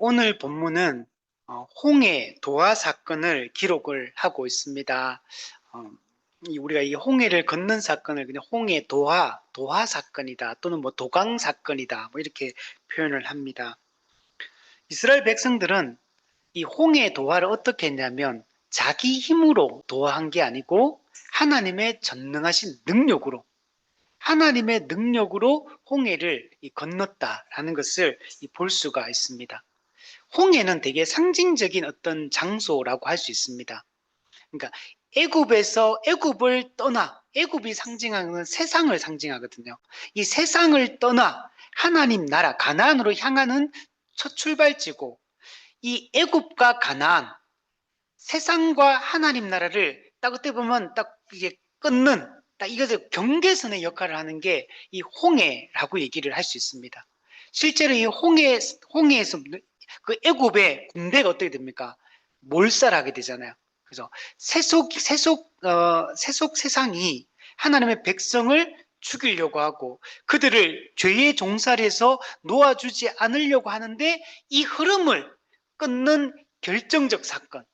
오늘 본문은 홍해 도하 사건을 기록을 하고 있습니다. 어, 우리가 이 홍해를 건넌 사건을 그냥 홍해 도하 사건이다 또는 뭐 도강 사건이다 뭐 이렇게 표현을 합니다. 이스라엘 백성들은 이 홍해 도하를 어떻게 했냐면 자기 힘으로 도하한 게 아니고 하나님의 전능하신 능력으로 하나님의 능력으로 홍해를 건넜다라는 것을 볼 수가 있습니다. 홍해는 되게 상징적인 어떤 장소라고 할 수 있습니다. 그러니까 애굽을 떠나 애굽이 상징하는 세상을 상징하거든요. 이 세상을 떠나 하나님 나라 가나안으로 향하는 첫 출발지고 이 애굽과 가나안 세상과 하나님 나라를 딱 어떻게 보면 딱 이게 끊는 딱 이것을 경계선의 역할을 하는 게 이 홍해라고 얘기를 할 수 있습니다. 실제로 이 홍해에서 그 애굽의 군대가 어떻게 됩니까? 몰살하게 되잖아요. 그래서 세속 세상이 하나님의 백성을 죽이려고 하고 그들을 죄의 종살이에서 놓아주지 않으려고 하는데 이 흐름을 끊는 결정적 사건.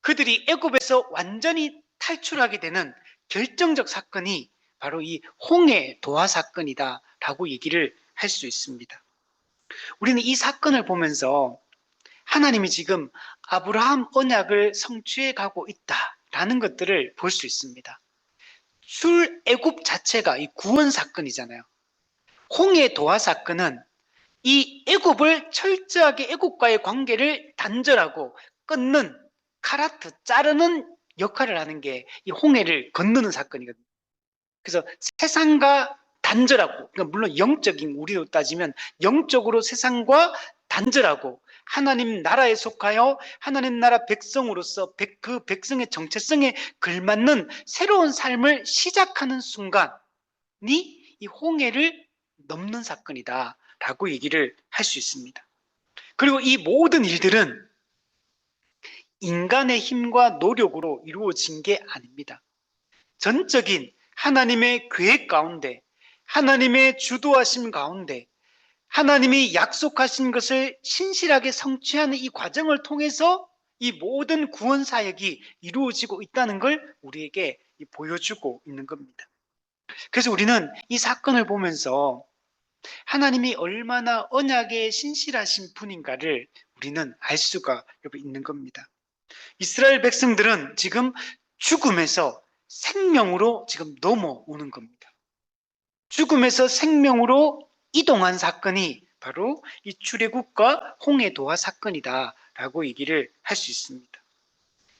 그들이 애굽에서 완전히 탈출하게 되는 결정적 사건이 바로 이 홍해 도하 사건이다라고 얘기를 할 수 있습니다. 우리는 이 사건을 보면서 하나님이 지금 아브라함 언약을 성취해 가고 있다라는 것들을 볼 수 있습니다. 출애굽 자체가 이 구원 사건이잖아요. 홍해 도하 사건은 이 애굽을 철저하게 애굽과의 관계를 단절하고 끊는 카라트 자르는 역할을 하는 게 이 홍해를 건너는 사건이거든요. 그래서 세상과 단절하고, 그러니까 물론 영적인 우리로 따지면 영적으로 세상과 단절하고 하나님 나라에 속하여 하나님 나라 백성으로서 그 백성의 정체성에 걸맞는 새로운 삶을 시작하는 순간이 이 홍해를 넘는 사건이다라고 얘기를 할 수 있습니다. 그리고 이 모든 일들은 인간의 힘과 노력으로 이루어진 게 아닙니다. 전적인 하나님의 계획 가운데, 하나님의 주도하심 가운데, 하나님이 약속하신 것을 신실하게 성취하는 이 과정을 통해서 이 모든 구원 사역이 이루어지고 있다는 걸 우리에게 보여주고 있는 겁니다. 그래서 우리는 이 사건을 보면서 하나님이 얼마나 언약에 신실하신 분인가를 우리는 알 수가 있는 겁니다. 이스라엘 백성들은 지금 죽음에서 생명으로 지금 넘어오는 겁니다. 죽음에서 생명으로 이동한 사건이 바로 이 출애굽과 홍해 도하 사건이다라고 얘기를 할 수 있습니다.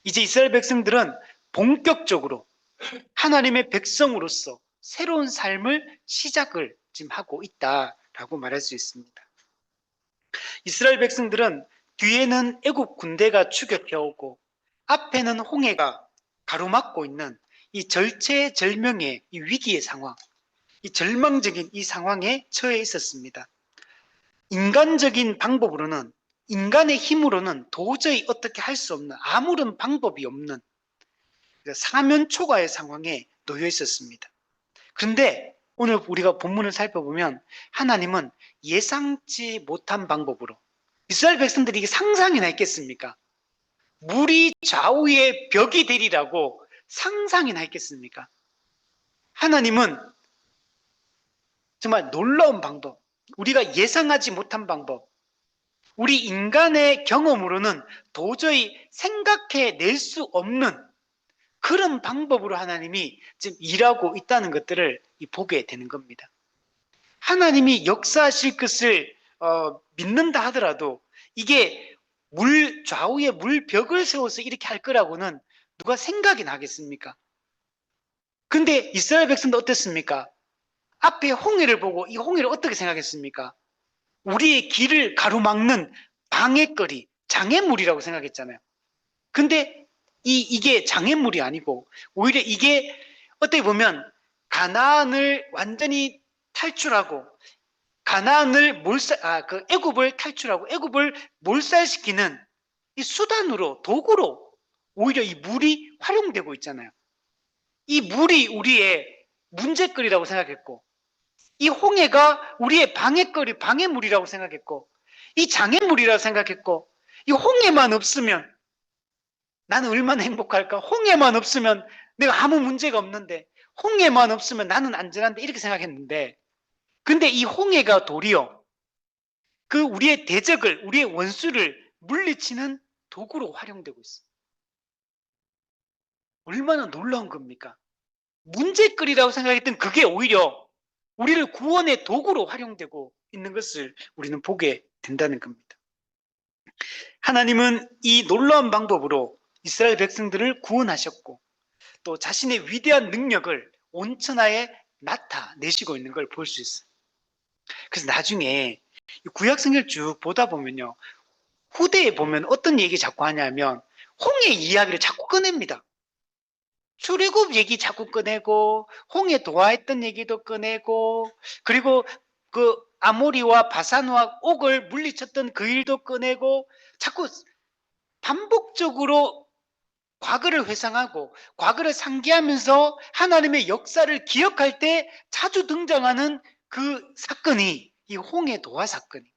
이제 이스라엘 백성들은 본격적으로 하나님의 백성으로서 새로운 삶을 시작을 지금 하고 있다라고 말할 수 있습니다. 이스라엘 백성들은 뒤에는 애굽 군대가 추격해오고 앞에는 홍해가 가로막고 있는 이 절체절명의 이 위기의 상황, 이 절망적인 이 상황에 처해 있었습니다. 인간적인 방법으로는 인간의 힘으로는 도저히 어떻게 할 수 없는 아무런 방법이 없는 사면초가의 상황에 놓여 있었습니다. 그런데 오늘 우리가 본문을 살펴보면 하나님은 예상치 못한 방법으로 이스라엘 백성들이 이게 상상이나 했겠습니까? 물이 좌우에 벽이 되리라고 상상이나 했겠습니까? 하나님은 정말 놀라운 방법, 우리가 예상하지 못한 방법, 우리 인간의 경험으로는 도저히 생각해낼 수 없는 그런 방법으로 하나님이 지금 일하고 있다는 것들을 보게 되는 겁니다. 하나님이 역사하실 것을 믿는다 하더라도 이게 물 좌우에 물벽을 세워서 이렇게 할 거라고는 누가 생각이 나겠습니까? 근데 이스라엘 백성도 어땠습니까? 앞에 홍해를 보고 이 홍해를 어떻게 생각했습니까? 우리의 길을 가로막는 방해거리, 장애물이라고 생각했잖아요. 근데 이게 장애물이 아니고 오히려 이게 어떻게 보면 가나안을 완전히 탈출하고 애굽을 탈출하고 애굽을 몰살시키는 이 수단으로 도구로 오히려 이 물이 활용되고 있잖아요. 이 물이 우리의 문제거리라고 생각했고 이 홍해가 우리의 방해거리, 방해물이라고 생각했고 이 장애물이라고 생각했고, 이 홍해만 없으면 나는 얼마나 행복할까? 홍해만 없으면 내가 아무 문제가 없는데, 홍해만 없으면 나는 안전한데, 이렇게 생각했는데, 근데 이 홍해가 도리어 그 우리의 대적을, 우리의 원수를 물리치는 도구로 활용되고 있습니다. 얼마나 놀라운 겁니까? 문제거리라고 생각했던 그게 오히려 우리를 구원의 도구로 활용되고 있는 것을 우리는 보게 된다는 겁니다. 하나님은 이 놀라운 방법으로 이스라엘 백성들을 구원하셨고 또 자신의 위대한 능력을 온천하에 나타내시고 있는 걸 볼 수 있어요. 그래서 나중에 구약 성경을 쭉 보다 보면요, 후대에 보면 어떤 얘기 자꾸 하냐면 홍해 이야기를 자꾸 꺼냅니다. 출애굽 얘기 자꾸 꺼내고 홍해 도하했던 얘기도 꺼내고, 그리고 그 아모리와 바산과 옥을 물리쳤던 그 일도 꺼내고, 자꾸 반복적으로 과거를 회상하고 과거를 상기하면서 하나님의 역사를 기억할 때 자주 등장하는 그 사건이 이 홍해 도하 사건입니다.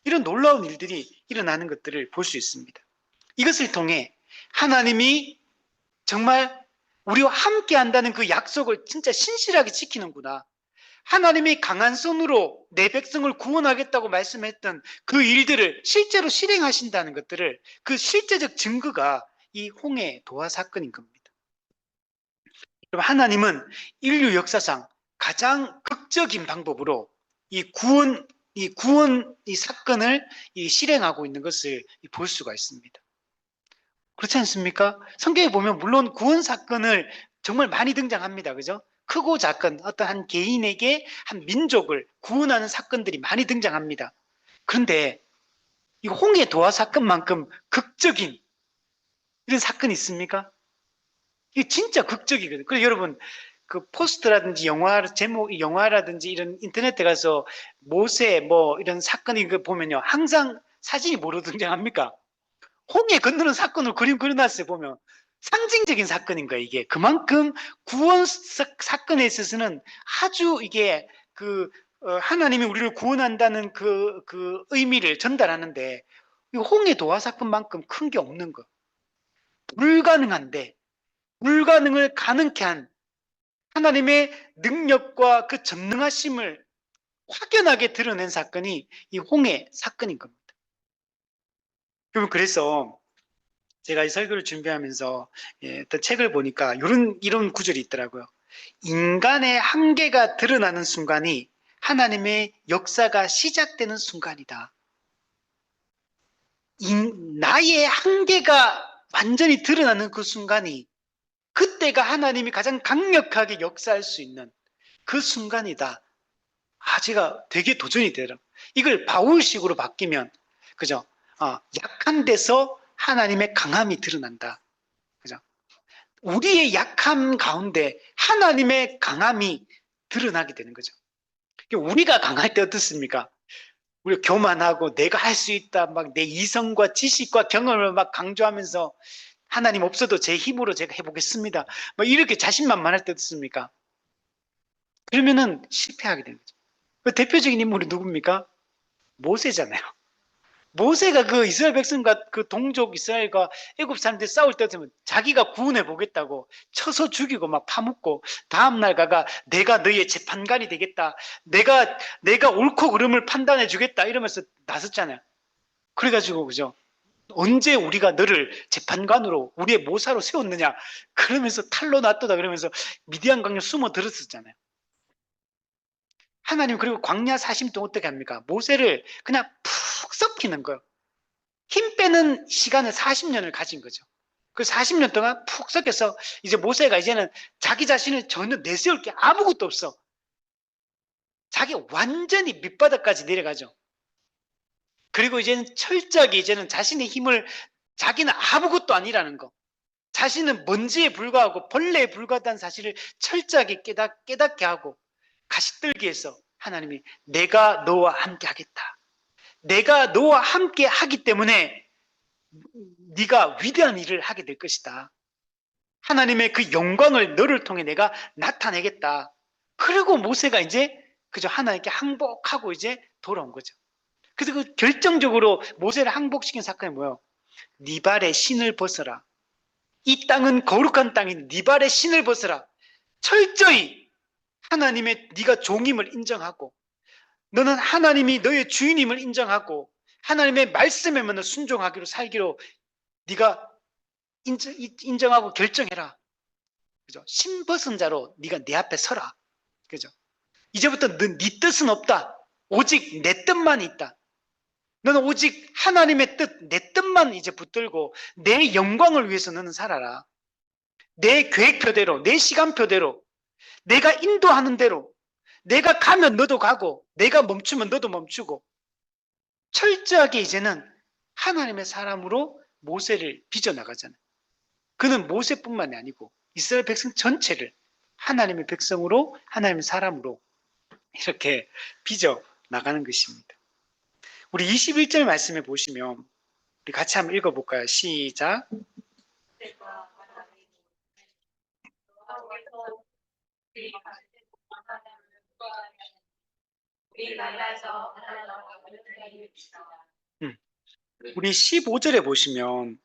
이런 놀라운 일들이 일어나는 것들을 볼 수 있습니다. 이것을 통해 하나님이 정말 우리와 함께 한다는 그 약속을 진짜 신실하게 지키는구나. 하나님이 강한 손으로 내 백성을 구원하겠다고 말씀했던 그 일들을 실제로 실행하신다는 것들을, 그 실제적 증거가 이 홍해 도하 사건인 겁니다. 하나님은 인류 역사상 가장 극적인 방법으로 이 구원 이 사건을 실행하고 있는 것을 볼 수가 있습니다. 그렇지 않습니까? 성경에 보면 물론 구원 사건을 정말 많이 등장합니다. 그죠? 크고 작은 어떤 한 개인에게 한 민족을 구원하는 사건들이 많이 등장합니다. 그런데 이 홍해 도하 사건만큼 극적인 이런 사건이 있습니까? 이게 진짜 극적이거든요. 그래서 여러분 그 포스트라든지 영화 제목, 영화라든지 이런 인터넷에 가서 모세 뭐 이런 사건이 보면요, 항상 사진이 뭐로 등장합니까? 홍해 건너는 사건을 그림 그려놨어요. 보면 상징적인 사건인 거예요. 이게 그만큼 구원 사건에 있어서는 아주 이게 하나님이 우리를 구원한다는 그 의미를 전달하는데, 이 홍해 도하 사건만큼 큰 게 없는 거. 불가능한데 불가능을 가능케 한 하나님의 능력과 그 전능하심을 확연하게 드러낸 사건이 이 홍해 사건인 겁니다. 여러분, 그래서 제가 이 설교를 준비하면서 어떤 책을 보니까 이런 구절이 있더라고요. 인간의 한계가 드러나는 순간이 하나님의 역사가 시작되는 순간이다. 나의 한계가 완전히 드러나는 그 순간이, 그때가 하나님이 가장 강력하게 역사할 수 있는 그 순간이다. 제가 되게 도전이 되더라고요. 이걸 바울식으로 바뀌면, 그죠? 약한 데서 하나님의 강함이 드러난다. 그죠? 우리의 약함 가운데 하나님의 강함이 드러나게 되는 거죠. 우리가 강할 때 어떻습니까? 우리가 교만하고 내가 할 수 있다, 막 내 이성과 지식과 경험을 막 강조하면서 하나님 없어도 제 힘으로 제가 해보겠습니다, 막 이렇게 자신만만할 때 어떻습니까? 그러면은 실패하게 되는 거죠. 그 대표적인 인물이 누굽니까? 모세잖아요. 모세가 그 이스라엘 백성과 그 동족 이스라엘과 애굽 사람들 싸울 때 되면 자기가 구원해 보겠다고 쳐서 죽이고 막 파묻고, 다음날 가가 내가 너희의 재판관이 되겠다, 내가 옳고 그름을 판단해 주겠다 이러면서 나섰잖아요. 그래가지고, 그죠? 언제 우리가 너를 재판관으로 우리의 모사로 세웠느냐 그러면서 탈로 놔두다 그러면서 미디안 광야 숨어 들었었잖아요. 하나님 그리고 광야 40년 동안 어떻게 합니까? 모세를 그냥 푹 썩히는 거예요. 힘 빼는 시간을 40년을 가진 거죠. 그 40년 동안 푹 썩혀서 이제 모세가 이제는 자기 자신을 전혀 내세울 게 아무것도 없어. 자기 완전히 밑바닥까지 내려가죠. 그리고 이제는 철저하게 이제는 자신의 힘을, 자기는 아무것도 아니라는 거, 자신은 먼지에 불과하고 벌레에 불과하다는 사실을 철저하게 깨닫게 하고, 가시떨기에서 하나님이 내가 너와 함께 하겠다, 내가 너와 함께 하기 때문에 네가 위대한 일을 하게 될 것이다, 하나님의 그 영광을 너를 통해 내가 나타내겠다. 그리고 모세가 이제 그저 하나님께 항복하고 이제 돌아온 거죠. 그래서 그 결정적으로 모세를 항복시킨 사건이 뭐예요? 네 발에 신을 벗어라. 이 땅은 거룩한 땅인 네 발에 신을 벗어라. 철저히 하나님의 네가 종임을 인정하고 너는 하나님이 너의 주인임을 인정하고 하나님의 말씀에만 순종하기로 살기로 네가 인정하고 결정해라. 그죠? 신 벗은 자로 네가 내 앞에 서라. 그죠? 이제부터 네 뜻은 없다. 오직 내 뜻만 있다. 너는 오직 하나님의 뜻, 내 뜻만 이제 붙들고 내 영광을 위해서 너는 살아라. 내 계획표대로, 내 시간표대로, 내가 인도하는 대로, 내가 가면 너도 가고, 내가 멈추면 너도 멈추고, 철저하게 이제는 하나님의 사람으로 모세를 빚어나가잖아요. 그는 모세뿐만이 아니고 이스라엘 백성 전체를 하나님의 백성으로, 하나님의 사람으로 이렇게 빚어나가는 것입니다. 우리 21절 말씀에 보시면 우리 같이 한번 읽어볼까요? 시작. 우리 15절에 보시면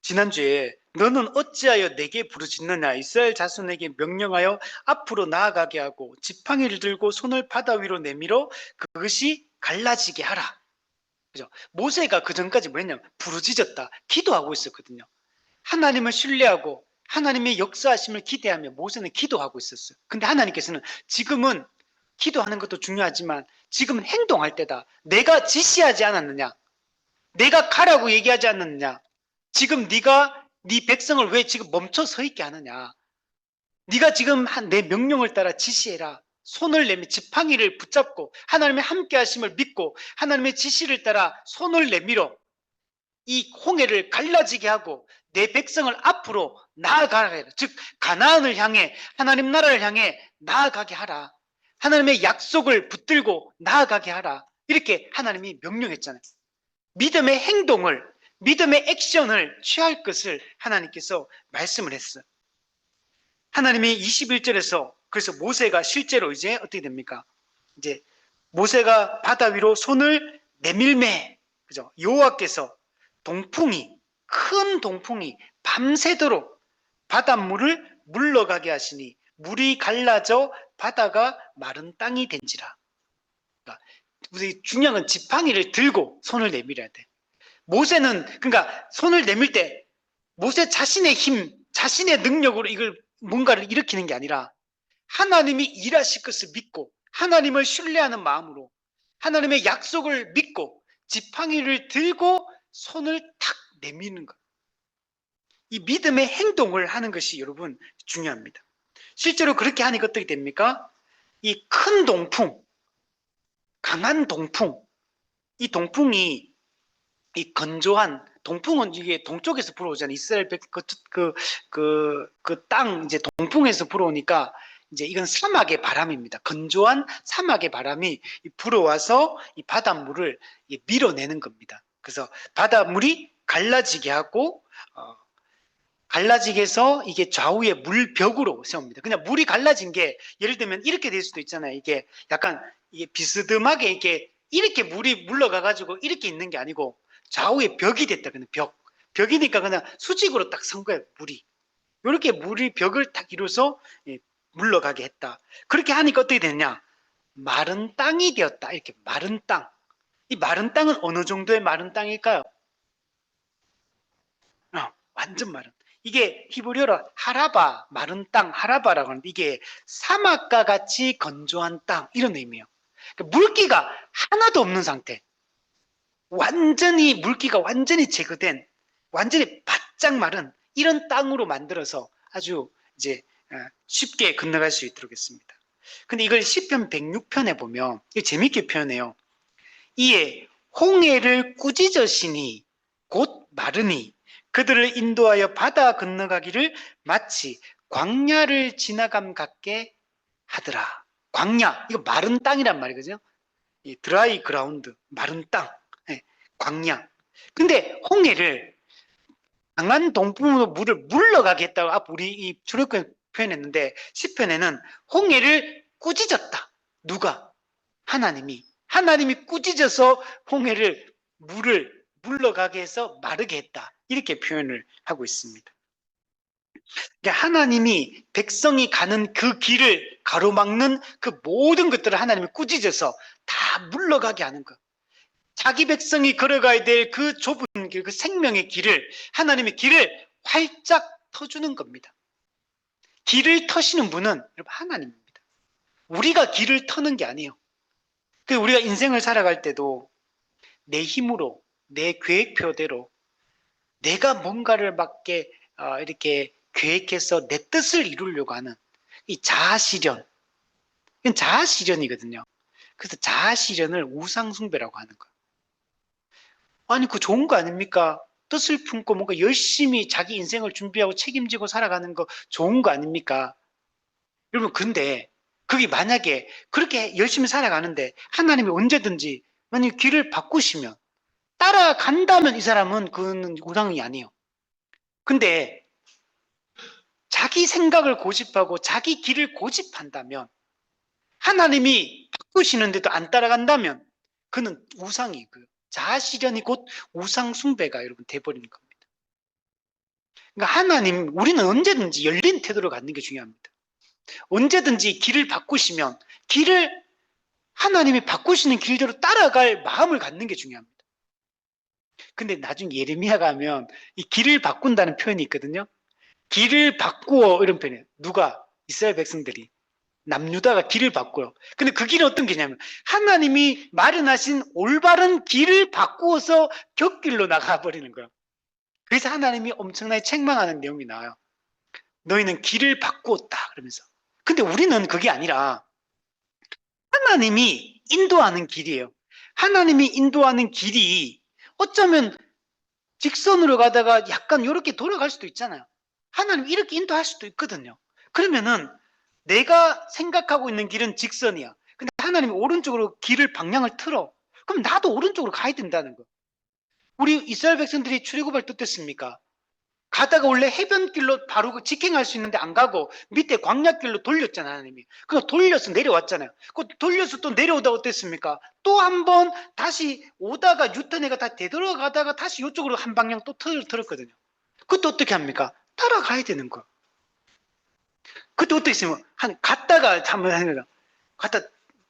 지난주에 너는 어찌하여 내게 부르짖느냐 이스라엘 자손에게 명령하여 앞으로 나아가게 하고 지팡이를 들고 손을 바다 위로 내밀어 그것이 갈라지게 하라. 그죠? 모세가 그 전까지 뭐였냐면 부르짖었다, 기도하고 있었거든요. 하나님을 신뢰하고 하나님의 역사하심을 기대하며 모세는 기도하고 있었어요. 근데 하나님께서는 지금은 기도하는 것도 중요하지만 지금은 행동할 때다. 내가 지시하지 않았느냐? 내가 가라고 얘기하지 않았느냐? 지금 네가 네 백성을 왜 지금 멈춰 서 있게 하느냐? 네가 지금 내 명령을 따라 지시해라. 손을 내밀 지팡이를 붙잡고 하나님의 함께 하심을 믿고 하나님의 지시를 따라 손을 내밀어 이 홍해를 갈라지게 하고 내 백성을 앞으로 나아가게 하라. 즉 가나안을 향해 하나님 나라를 향해 나아가게 하라. 하나님의 약속을 붙들고 나아가게 하라. 이렇게 하나님이 명령했잖아요. 믿음의 행동을, 믿음의 액션을 취할 것을 하나님께서 말씀을 했어요. 하나님이 21절에서 그래서 모세가 실제로 이제 어떻게 됩니까? 이제 모세가 바다 위로 손을 내밀매, 그죠? 여호와께서 큰 동풍이 밤새도록 바닷물을 물러가게 하시니 물이 갈라져 바다가 마른 땅이 된지라. 그러니까 우리 중요한 건 지팡이를 들고 손을 내밀어야 돼. 모세는 그러니까 손을 내밀 때 모세 자신의 힘, 자신의 능력으로 이걸 뭔가를 일으키는 게 아니라 하나님이 일하실 것을 믿고 하나님을 신뢰하는 마음으로 하나님의 약속을 믿고 지팡이를 들고 손을 탁 내미는 것. 이 믿음의 행동을 하는 것이 여러분 중요합니다. 실제로 그렇게 하니까 어떻게 됩니까? 이 큰 동풍, 강한 동풍, 이 동풍이 이 건조한 동풍은 이게 동쪽에서 불어오잖아요. 이스라엘 그 땅 이제 동풍에서 불어오니까 이제 이건 사막의 바람입니다. 건조한 사막의 바람이 불어와서 이 바닷물을 밀어내는 겁니다. 그래서 바닷물이 갈라지게 하고 갈라지게 해서 이게 좌우의 물벽으로 세웁니다. 그냥 물이 갈라진 게 예를 들면 이렇게 될 수도 있잖아요. 이게 약간 이게 비스듬하게 이렇게 물이 물러가가지고 이렇게 있는 게 아니고 좌우에 벽이 됐다. 그냥 벽이니까 그냥 수직으로 딱 선 거예요. 물이 이렇게 물이 벽을 딱 이뤄서 물러가게 했다. 그렇게 하니까 어떻게 되느냐? 마른 땅이 되었다. 이렇게 마른 땅. 이 마른 땅은 어느 정도의 마른 땅일까요? 완전 마른. 이게 히브리어로 하라바, 마른 땅, 하라바라고 하는데 이게 사막과 같이 건조한 땅 이런 의미예요. 그러니까 물기가 하나도 없는 상태. 완전히 물기가 완전히 제거된 완전히 바짝 마른 이런 땅으로 만들어서 아주 이제 쉽게 건너갈 수 있도록 했습니다. 근데 이걸 시편 106편에 보면 재밌게 표현해요. 이에 홍해를 꾸짖으시니 곧 마르니 그들을 인도하여 바다 건너가기를 마치 광야를 지나감 같게 하더라. 광야, 이거 마른 땅이란 말이거든요. 드라이 그라운드, 마른 땅, 광야. 근데 홍해를 강한 동풍으로 물을 물러가게 했다고 우리 이 출애굽에 표현했는데 시편에는 홍해를 꾸짖었다. 누가? 하나님이 하나님이 꾸짖어서 홍해를 물을 물러가게 해서 마르게 했다. 이렇게 표현을 하고 있습니다. 그러니까 하나님이 백성이 가는 그 길을 가로막는 그 모든 것들을 하나님이 꾸짖어서 다 물러가게 하는 것. 자기 백성이 걸어가야 될 그 좁은 길, 그 생명의 길을, 하나님의 길을 활짝 터주는 겁니다. 길을 터시는 분은 여러분 하나님입니다. 우리가 길을 터는 게 아니에요. 우리가 인생을 살아갈 때도 내 힘으로, 내 계획표대로 내가 뭔가를 맞게 이렇게 계획해서 내 뜻을 이루려고 하는 이 자아실현. 이건 자아실현이거든요. 그래서 자아실현을 우상숭배라고 하는 거예요. 아니, 그거 좋은 거 아닙니까? 뜻을 품고 뭔가 열심히 자기 인생을 준비하고 책임지고 살아가는 거 좋은 거 아닙니까? 여러분, 근데 그게 만약에 그렇게 열심히 살아가는데 하나님이 언제든지 만약 길을 바꾸시면 따라간다면 이 사람은 그거는 우상이 아니에요. 근데 자기 생각을 고집하고 자기 길을 고집한다면 하나님이 바꾸시는데도 안 따라간다면 그는 우상이고요. 자아실현이 곧 우상숭배가 여러분 돼버리는 겁니다. 그러니까 하나님, 우리는 언제든지 열린 태도를 갖는 게 중요합니다. 언제든지 길을 바꾸시면 길을 하나님이 바꾸시는 길대로 따라갈 마음을 갖는 게 중요합니다. 근데 나중에 예레미야가 하면 이 길을 바꾼다는 표현이 있거든요. 길을 바꾸어 이런 표현이에요. 누가? 이스라엘 백성들이. 남유다가 길을 바꿔요. 근데 그 길은 어떤 길이냐면 하나님이 마련하신 올바른 길을 바꾸어서 곁길로 나가버리는 거예요. 그래서 하나님이 엄청나게 책망하는 내용이 나와요. 너희는 길을 바꾸었다 그러면서. 근데 우리는 그게 아니라 하나님이 인도하는 길이에요. 하나님이 인도하는 길이 어쩌면 직선으로 가다가 약간 이렇게 돌아갈 수도 있잖아요. 하나님 이렇게 인도할 수도 있거든요. 그러면은 내가 생각하고 있는 길은 직선이야. 근데 하나님이 오른쪽으로 길을 방향을 틀어. 그럼 나도 오른쪽으로 가야 된다는 거. 우리 이스라엘 백성들이 출애굽할 때 어땠습니까? 가다가 원래 해변길로 바로 직행할 수 있는데 안 가고 밑에 광야길로 돌렸잖아요, 하나님이. 그거 돌려서 내려왔잖아요. 그 돌려서 또 내려오다 어땠습니까? 또 한 번 다시 오다가 유턴해가 다 되돌아가다가 다시 이쪽으로 한 방향 또 틀었거든요. 그것도 어떻게 합니까? 따라가야 되는 거. 그때 어떻게 했으면 갔다가 한번 하는 거죠. 갔다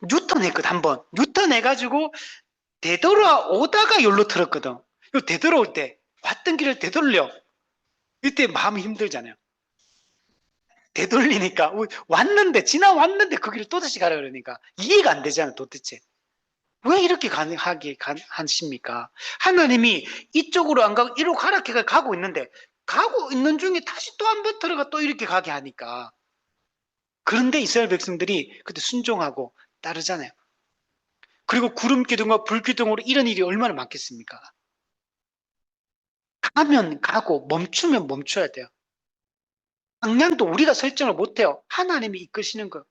유턴했거든 한 번. 유턴해가지고 되돌아오다가 여기로 틀었거든. 되돌아올 때 왔던 길을 되돌려. 이때 마음이 힘들잖아요. 되돌리니까 왔는데 지나왔는데 그 길을 또다시 가라 그러니까 이해가 안 되잖아요. 도대체 왜 이렇게 가능하게 하십니까? 하나님이 이쪽으로 안 가고 이리로 가라 해가 가고 있는데 가고 있는 중에 다시 또 한 번 들어가 또 이렇게 가게 하니까. 그런데 이스라엘 백성들이 그때 순종하고 따르잖아요. 그리고 구름 기둥과 불 기둥으로 이런 일이 얼마나 많겠습니까? 가면 가고 멈추면 멈춰야 돼요. 방향도 우리가 설정을 못해요. 하나님이 이끄시는 거.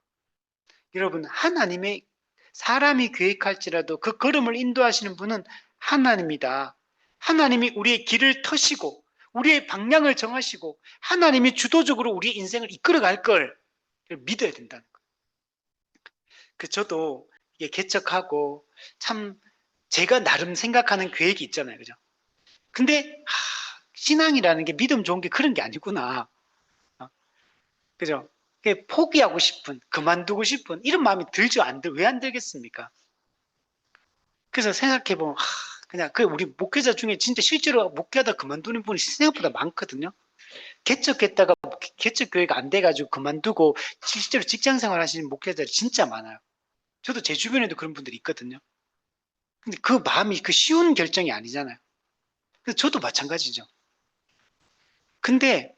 여러분, 하나님의 사람이 계획할지라도 그 걸음을 인도하시는 분은 하나님이다. 하나님이 우리의 길을 터시고 우리의 방향을 정하시고 하나님이 주도적으로 우리의 인생을 이끌어갈 걸 믿어야 된다는 거예요. 저도 이게 개척하고 참 제가 나름 생각하는 계획이 있잖아요. 그죠? 근데 신앙이라는 게 믿음 좋은 게 그런 게 아니구나. 그죠? 포기하고 싶은, 그만두고 싶은 이런 마음이 들죠? 왜 안 들겠습니까? 그래서 생각해보면 그냥 우리 목회자 중에 진짜 실제로 목회하다 그만두는 분이 생각보다 많거든요. 개척했다가 개척 교회가 안 돼가지고 그만두고 실제로 직장생활 하시는 목회자들이 진짜 많아요. 저도 제 주변에도 그런 분들이 있거든요. 근데 그 마음이 쉬운 결정이 아니잖아요. 그래서 저도 마찬가지죠. 근데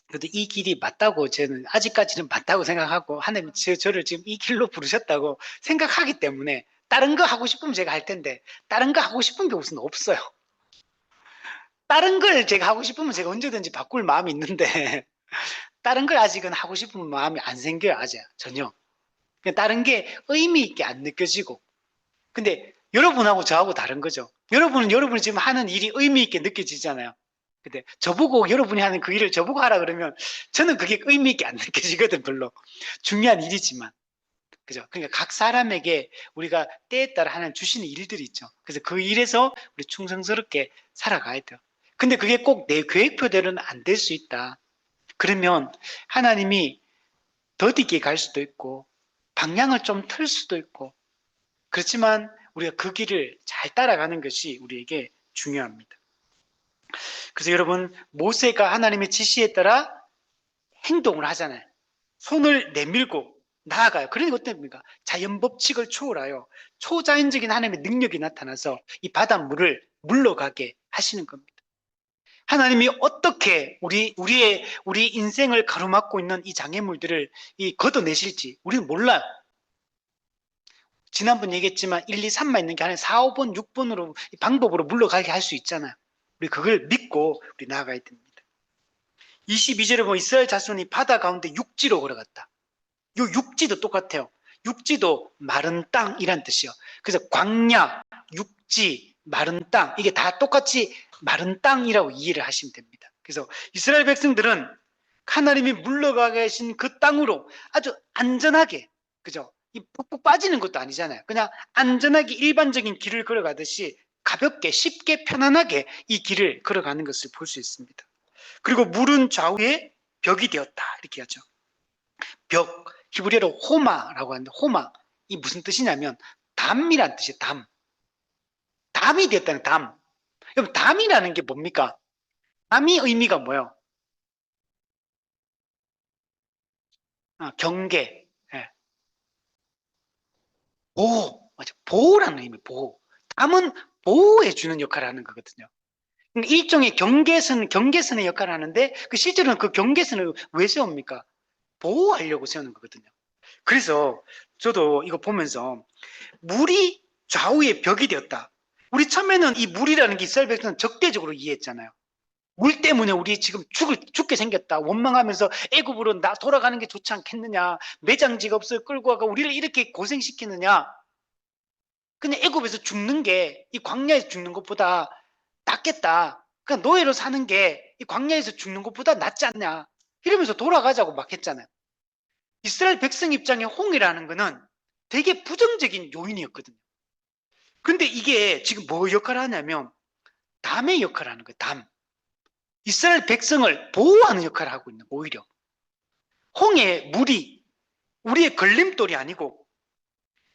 그래도 이 길이 맞다고 저는 아직까지는 맞다고 생각하고 하나님 저를 지금 이 길로 부르셨다고 생각하기 때문에 다른 거 하고 싶으면 제가 할 텐데 다른 거 하고 싶은 게 우선 없어요. 다른 걸 제가 하고 싶으면 제가 언제든지 바꿀 마음이 있는데 다른 걸 아직은 하고 싶은 마음이 안 생겨요. 아직 전혀. 다른 게 의미 있게 안 느껴지고. 근데 여러분하고 저하고 다른 거죠. 여러분은 여러분이 지금 하는 일이 의미 있게 느껴지잖아요. 근데 저보고 여러분이 하는 그 일을 저보고 하라 그러면 저는 그게 의미 있게 안 느껴지거든. 별로 중요한 일이지만. 그죠? 그러니까 각 사람에게 우리가 때에 따라 하나님 주시는 일들이 있죠. 그래서 그 일에서 우리 충성스럽게 살아가야 돼요. 근데 그게 꼭 내 계획표대로는 안 될 수 있다. 그러면 하나님이 더디게 갈 수도 있고 방향을 좀 틀 수도 있고 그렇지만 우리가 그 길을 잘 따라가는 것이 우리에게 중요합니다. 그래서 여러분 모세가 하나님의 지시에 따라 행동을 하잖아요. 손을 내밀고 나아가요. 그러니까 어떻습니까? 자연 법칙을 초월하여 초자연적인 하나님의 능력이 나타나서 이 바닷물을 물러가게 하시는 겁니다. 하나님이 어떻게 우리 인생을 가로막고 있는 이 장애물들을 걷어내실지 우리는 몰라요. 지난번 얘기했지만 1, 2, 3만 있는 게 아니라 4, 5번, 6번으로 방법으로 물러가게 할 수 있잖아요. 우리 그걸 믿고 우리 나아가야 됩니다. 22절에 보면 이스라엘 자손이 바다 가운데 육지로 걸어갔다. 요 육지도 똑같아요. 육지도 마른 땅이란 뜻이요. 그래서 광야, 육지, 마른 땅 이게 다 똑같이 마른 땅이라고 이해를 하시면 됩니다. 그래서 이스라엘 백성들은 하나님이 물러가 계신 그 땅으로 아주 안전하게 그죠? 이 푹푹 빠지는 것도 아니잖아요. 그냥 안전하게 일반적인 길을 걸어가듯이 가볍게 쉽게 편안하게 이 길을 걸어가는 것을 볼 수 있습니다. 그리고 물은 좌우에 벽이 되었다 이렇게 하죠. 벽, 히브리어로 호마라고 하는데 호마 이 무슨 뜻이냐면 담이란 뜻이에요. 담이 되었다는 담. 그럼 담이라는 게 뭡니까? 담이 의미가 뭐예요? 경계, 예. 보호, 맞아. 보호라는 의미, 보호. 담은 보호해주는 역할을 하는 거거든요. 그러니까 일종의 경계선의 역할을 하는데 실제로는 그 경계선을 왜 세웁니까? 보호하려고 세우는 거거든요. 그래서 저도 이거 보면서 물이 좌우의 벽이 되었다. 우리 처음에는 이 물이라는 게 이스라엘 백성은 적대적으로 이해했잖아요. 물 때문에 우리 지금 죽게 생겼다. 원망하면서 애굽으로 나 돌아가는 게 좋지 않겠느냐. 매장지가 없어 끌고 와가 우리를 이렇게 고생시키느냐. 그냥 애굽에서 죽는 게 이 광야에서 죽는 것보다 낫겠다. 그냥 노예로 사는 게 이 광야에서 죽는 것보다 낫지 않냐. 이러면서 돌아가자고 막 했잖아요. 이스라엘 백성 입장에 홍해라는 거는 되게 부정적인 요인이었거든요. 근데 이게 지금 뭐 역할을 하냐면 담의 역할을 하는 거예요. 담. 이스라엘 백성을 보호하는 역할을 하고 있는 거예요. 오히려. 홍해 물이 우리의 걸림돌이 아니고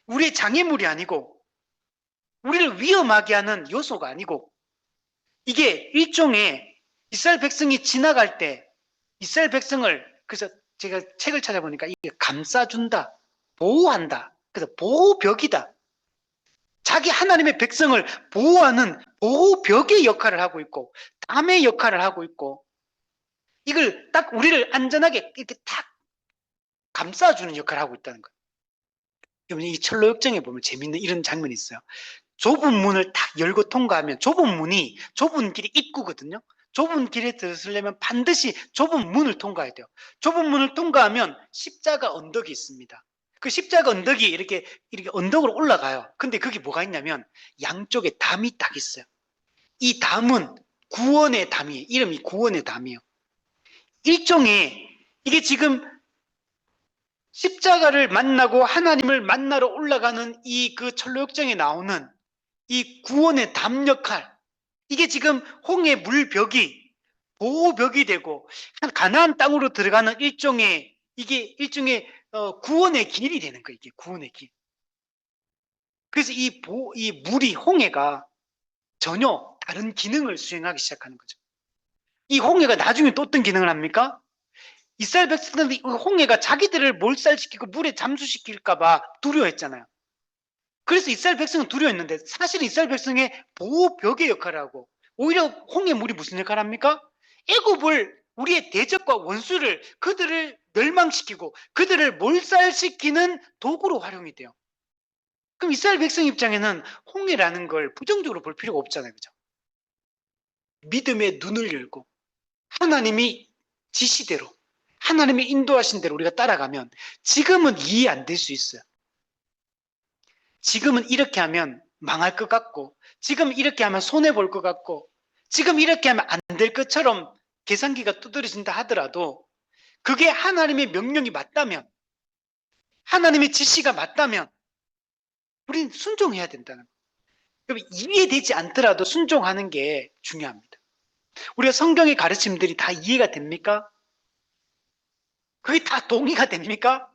우리의 장애물이 아니고 우리를 위험하게 하는 요소가 아니고 이게 일종의 이스라엘 백성이 지나갈 때 이스라엘 백성을 그래서 제가 책을 찾아보니까 이게 감싸준다, 보호한다. 그래서 보호벽이다. 자기 하나님의 백성을 보호하는 보호벽의 역할을 하고 있고 담의 역할을 하고 있고 이걸 딱 우리를 안전하게 이렇게 탁 감싸주는 역할을 하고 있다는 거예요. 여러분 이 철로역정에 보면 재밌는 이런 장면이 있어요. 좁은 문을 딱 열고 통과하면 좁은 문이 좁은 길이 입구거든요. 좁은 길에 들어서려면 반드시 좁은 문을 통과해야 돼요. 좁은 문을 통과하면 십자가 언덕이 있습니다. 그 십자가 언덕이 이렇게 언덕으로 올라가요. 근데 거기 뭐가 있냐면 양쪽에 담이 딱 있어요. 이 담은 구원의 담이에요. 이름이 구원의 담이에요. 일종의 이게 지금 십자가를 만나고 하나님을 만나러 올라가는 이 그 철로역정에 나오는 이 구원의 담 역할 이게 지금 홍해 물벽이 보호벽이 되고 가나안 땅으로 들어가는 일종의 구원의 길이 되는 거예요. 이게 구원의 길. 그래서 이 물이 홍해가 전혀 다른 기능을 수행하기 시작하는 거죠. 이 홍해가 나중에 또 어떤 기능을 합니까? 이스라엘 백성들이 홍해가 자기들을 몰살시키고 물에 잠수시킬까봐 두려워했잖아요. 그래서 이스라엘 백성은 두려워했는데 사실은 이스라엘 백성의 보호벽의 역할을 하고 오히려 홍해 물이 무슨 역할을 합니까? 애굽을 우리의 대적과 원수를 그들을 멸망시키고 그들을 몰살시키는 도구로 활용이 돼요. 그럼 이스라엘 백성 입장에는 홍해라는 걸 부정적으로 볼 필요가 없잖아요. 그죠? 믿음의 눈을 열고 하나님이 지시대로 하나님이 인도하신 대로 우리가 따라가면 지금은 이해 안 될 수 있어요. 지금은 이렇게 하면 망할 것 같고 지금 이렇게 하면 손해볼 것 같고 지금 이렇게 하면 안 될 것처럼 계산기가 두드러진다 하더라도 그게 하나님의 명령이 맞다면 하나님의 지시가 맞다면 우리는 순종해야 된다는 거예요. 그럼 이해되지 않더라도 순종하는 게 중요합니다. 우리가 성경의 가르침들이 다 이해가 됩니까? 그게 다 동의가 됩니까?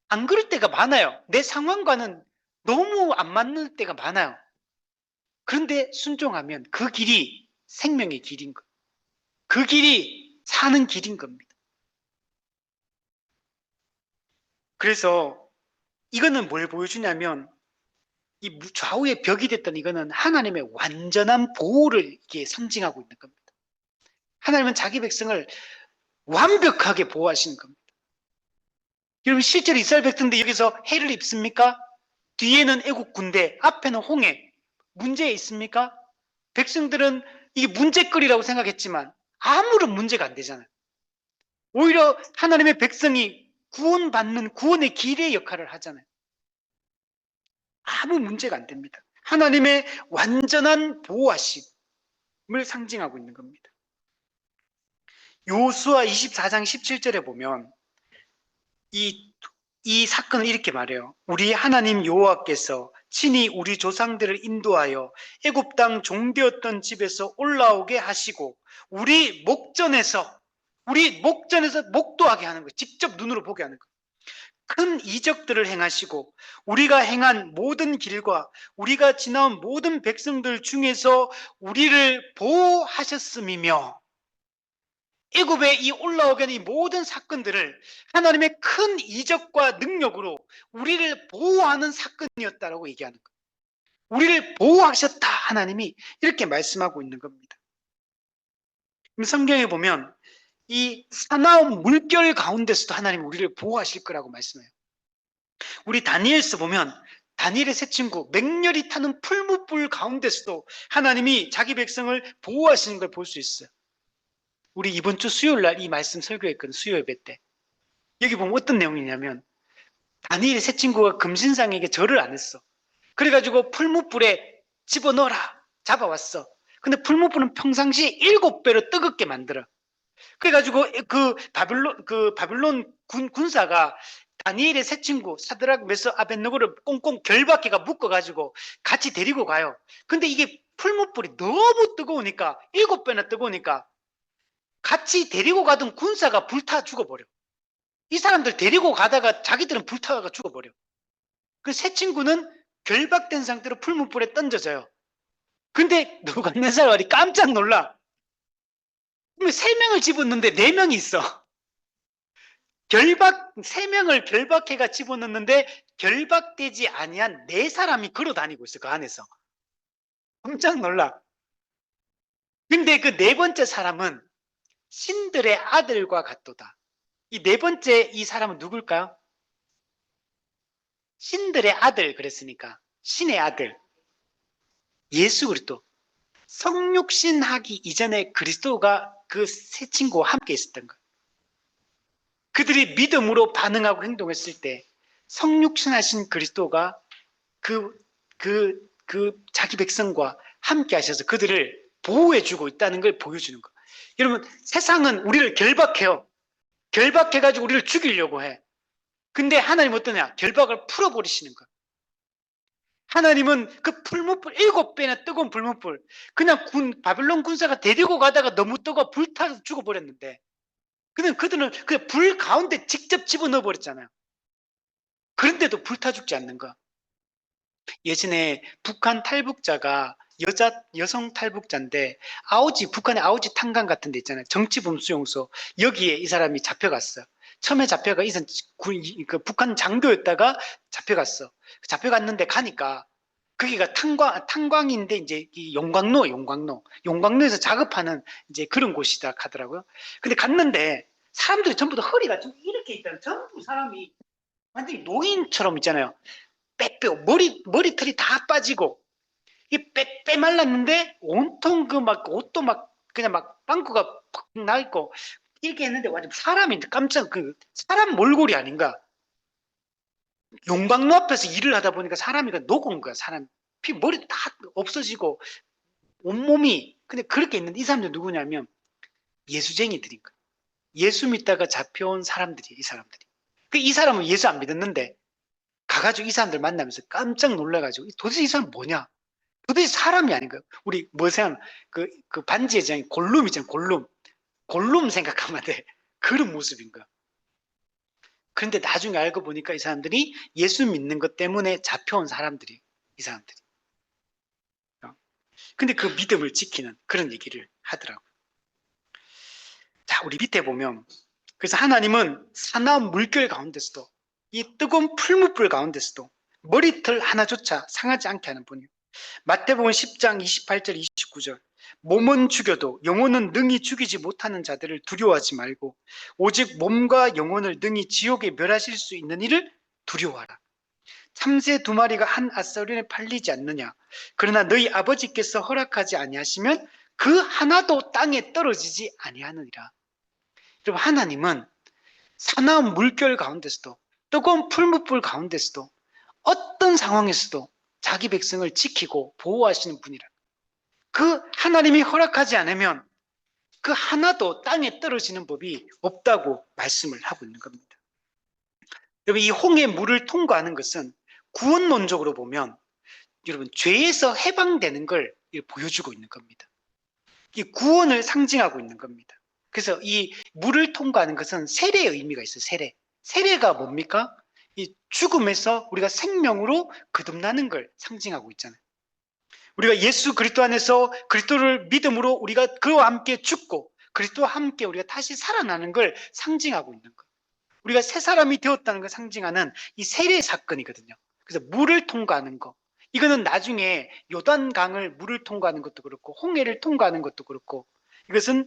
안 그럴 때가 많아요. 내 상황과는 너무 안 맞는 때가 많아요. 그런데 순종하면 그 길이 생명의 길인 거예요. 그 길이 사는 길인 겁니다. 그래서 이거는 뭘 보여주냐면 이 좌우의 벽이 됐던 이거는 하나님의 완전한 보호를 이게 상징하고 있는 겁니다. 하나님은 자기 백성을 완벽하게 보호하시는 겁니다. 여러분 실제로 이스라엘 백성들 여기서 해를 입습니까? 뒤에는 애국 군대, 앞에는 홍해. 문제 있습니까? 백성들은 이게 문제거리라고 생각했지만 아무런 문제가 안 되잖아요. 오히려 하나님의 백성이 구원받는 구원의 길의 역할을 하잖아요. 아무 문제가 안 됩니다. 하나님의 완전한 보호하심을 상징하고 있는 겁니다. 요수아 24장 17절에 보면 이 사건을 이렇게 말해요. 우리 하나님 여호와께서 친히 우리 조상들을 인도하여 애굽 땅 종되었던 집에서 올라오게 하시고 우리 목전에서 목도하게 하는 거예요. 직접 눈으로 보게 하는 거예요. 큰 이적들을 행하시고 우리가 행한 모든 길과 우리가 지나온 모든 백성들 중에서 우리를 보호하셨음이며 애굽에 이 올라오게 한 이 모든 사건들을 하나님의 큰 이적과 능력으로 우리를 보호하는 사건이었다라고 얘기하는 거예요. 우리를 보호하셨다 하나님이 이렇게 말씀하고 있는 겁니다. 성경에 보면 이 사나운 물결 가운데서도 하나님이 우리를 보호하실 거라고 말씀해요. 우리 다니엘서 보면 다니엘의 세 친구 맹렬히 타는 풀무불 가운데서도 하나님이 자기 백성을 보호하시는 걸 볼 수 있어요. 우리 이번 주 수요일 날 이 말씀 설교했거든. 수요 예배 때. 여기 보면 어떤 내용이냐면 다니엘의 세 친구가 금신상에게 절을 안 했어. 그래가지고 풀무불에 집어넣어라 잡아왔어. 근데 풀무불은 평상시 7배로 뜨겁게 만들어. 그래가지고 그 바빌론 군사가 다니엘의 세 친구 사드락 메서 아벳느고를 꽁꽁 결박해가 묶어가지고 같이 데리고 가요. 근데 이게 풀무불이 너무 뜨거우니까 7배나 뜨거우니까 같이 데리고 가던 군사가 불타 죽어버려. 이 사람들 데리고 가다가 자기들은 불타가 죽어버려. 그 세 친구는 결박된 상태로 풀무불에 던져져요. 근데 느부갓네살이 깜짝 놀라. 그러면 3명을 집었는데 4명이 있어. 3명을 결박해가 집어넣는데 결박되지 아니한 4사람이 걸어 다니고 있어. 그 안에서. 깜짝 놀라. 근데 그 4번째 사람은 신들의 아들과 같도다. 이 4번째 이 사람은 누굴까요? 신들의 아들 그랬으니까 신의 아들 예수 그리스도. 성육신 하기 이전에 그리스도가 그 세 친구와 함께 있었던 거예요. 그들이 믿음으로 반응하고 행동했을 때 성육신 하신 그리스도가 자기 백성과 함께 하셔서 그들을 보호해주고 있다는 걸 보여주는 거예요. 여러분 세상은 우리를 결박해요. 결박해가지고 우리를 죽이려고 해. 근데 하나님 어떠냐? 결박을 풀어버리시는 거예요. 하나님은 그 풀무불 7배나 뜨거운 풀무불 그냥 바빌론 군사가 데리고 가다가 너무 뜨거워 불타서 죽어버렸는데 그들은 그 불 가운데 직접 집어넣어 버렸잖아요. 그런데도 불타 죽지 않는 거. 예전에 북한 탈북자가 여성 탈북자인데 북한의 아오지 탄광 같은 데 있잖아요. 정치범수용소. 여기에 이 사람이 잡혀갔어요. 처음에 잡혀가 그 북한 장교였다가 잡혀갔어. 잡혀갔는데 가니까 거기가 탄광인데 이제 용광로에서 작업하는 이제 그런 곳이다 하더라고요. 근데 갔는데 사람들이 전부 다 허리가 좀 이렇게 있다는 전부 사람이 완전히 노인처럼 있잖아요. 빼빼 머리털이 다 빠지고 이 빼빼 말랐는데 온통 그 막 옷도 막 그냥 막 빵꾸가 팍 나 있고 이렇게 했는데 완전 사람이 깜짝 사람 몰골이 아닌가. 용광로 앞에서 일을 하다 보니까 사람이 녹은 거야. 머리도 다 없어지고 온몸이 근데 그렇게 있는데 이 사람들 누구냐면 예수쟁이들인 거야. 예수 믿다가 잡혀온 사람들이 이 사람들이. 이 사람은 예수 안 믿었는데 가가지고 이 사람들 만나면서 깜짝 놀라가지고 도대체 이 사람 뭐냐? 도대체 사람이 아닌가? 우리 뭐 생각, 그 반지의 제왕 골룸 있잖아요. 골룸. 골룸 생각하면 돼. 그런 모습인가? 그런데 나중에 알고 보니까 이 사람들이 예수 믿는 것 때문에 잡혀온 사람들이, 이 사람들이. 근데 그 믿음을 지키는 그런 얘기를 하더라고요. 자, 우리 밑에 보면, 그래서 하나님은 사나운 물결 가운데서도, 이 뜨거운 풀무불 가운데서도 머리털 하나조차 상하지 않게 하는 분이에요. 마태복음 10장 28절 29절, 몸은 죽여도 영혼은 능히 죽이지 못하는 자들을 두려워하지 말고 오직 몸과 영혼을 능히 지옥에 멸하실 수 있는 이를 두려워하라. 참새 2마리가 한 앗서리에 팔리지 않느냐? 그러나 너희 아버지께서 허락하지 아니하시면 그 하나도 땅에 떨어지지 아니하느니라. 여러분, 하나님은 사나운 물결 가운데서도, 뜨거운 풀무불 가운데서도, 어떤 상황에서도 자기 백성을 지키고 보호하시는 분이라. 그 하나님이 허락하지 않으면 그 하나도 땅에 떨어지는 법이 없다고 말씀을 하고 있는 겁니다. 여러분, 이 홍해 물을 통과하는 것은 구원론적으로 보면 여러분 죄에서 해방되는 걸 보여주고 있는 겁니다. 이 구원을 상징하고 있는 겁니다. 그래서 이 물을 통과하는 것은 세례의 의미가 있어요. 세례. 세례가 뭡니까? 이 죽음에서 우리가 생명으로 거듭나는 걸 상징하고 있잖아요. 우리가 예수 그리스도 안에서 그리스도를 믿음으로 우리가 그와 함께 죽고 그리스도와 함께 우리가 다시 살아나는 걸 상징하고 있는 것. 우리가 새 사람이 되었다는 걸 상징하는 이 세례 사건이거든요. 그래서 물을 통과하는 거. 이거는 나중에 요단강을 물을 통과하는 것도 그렇고 홍해를 통과하는 것도 그렇고 이것은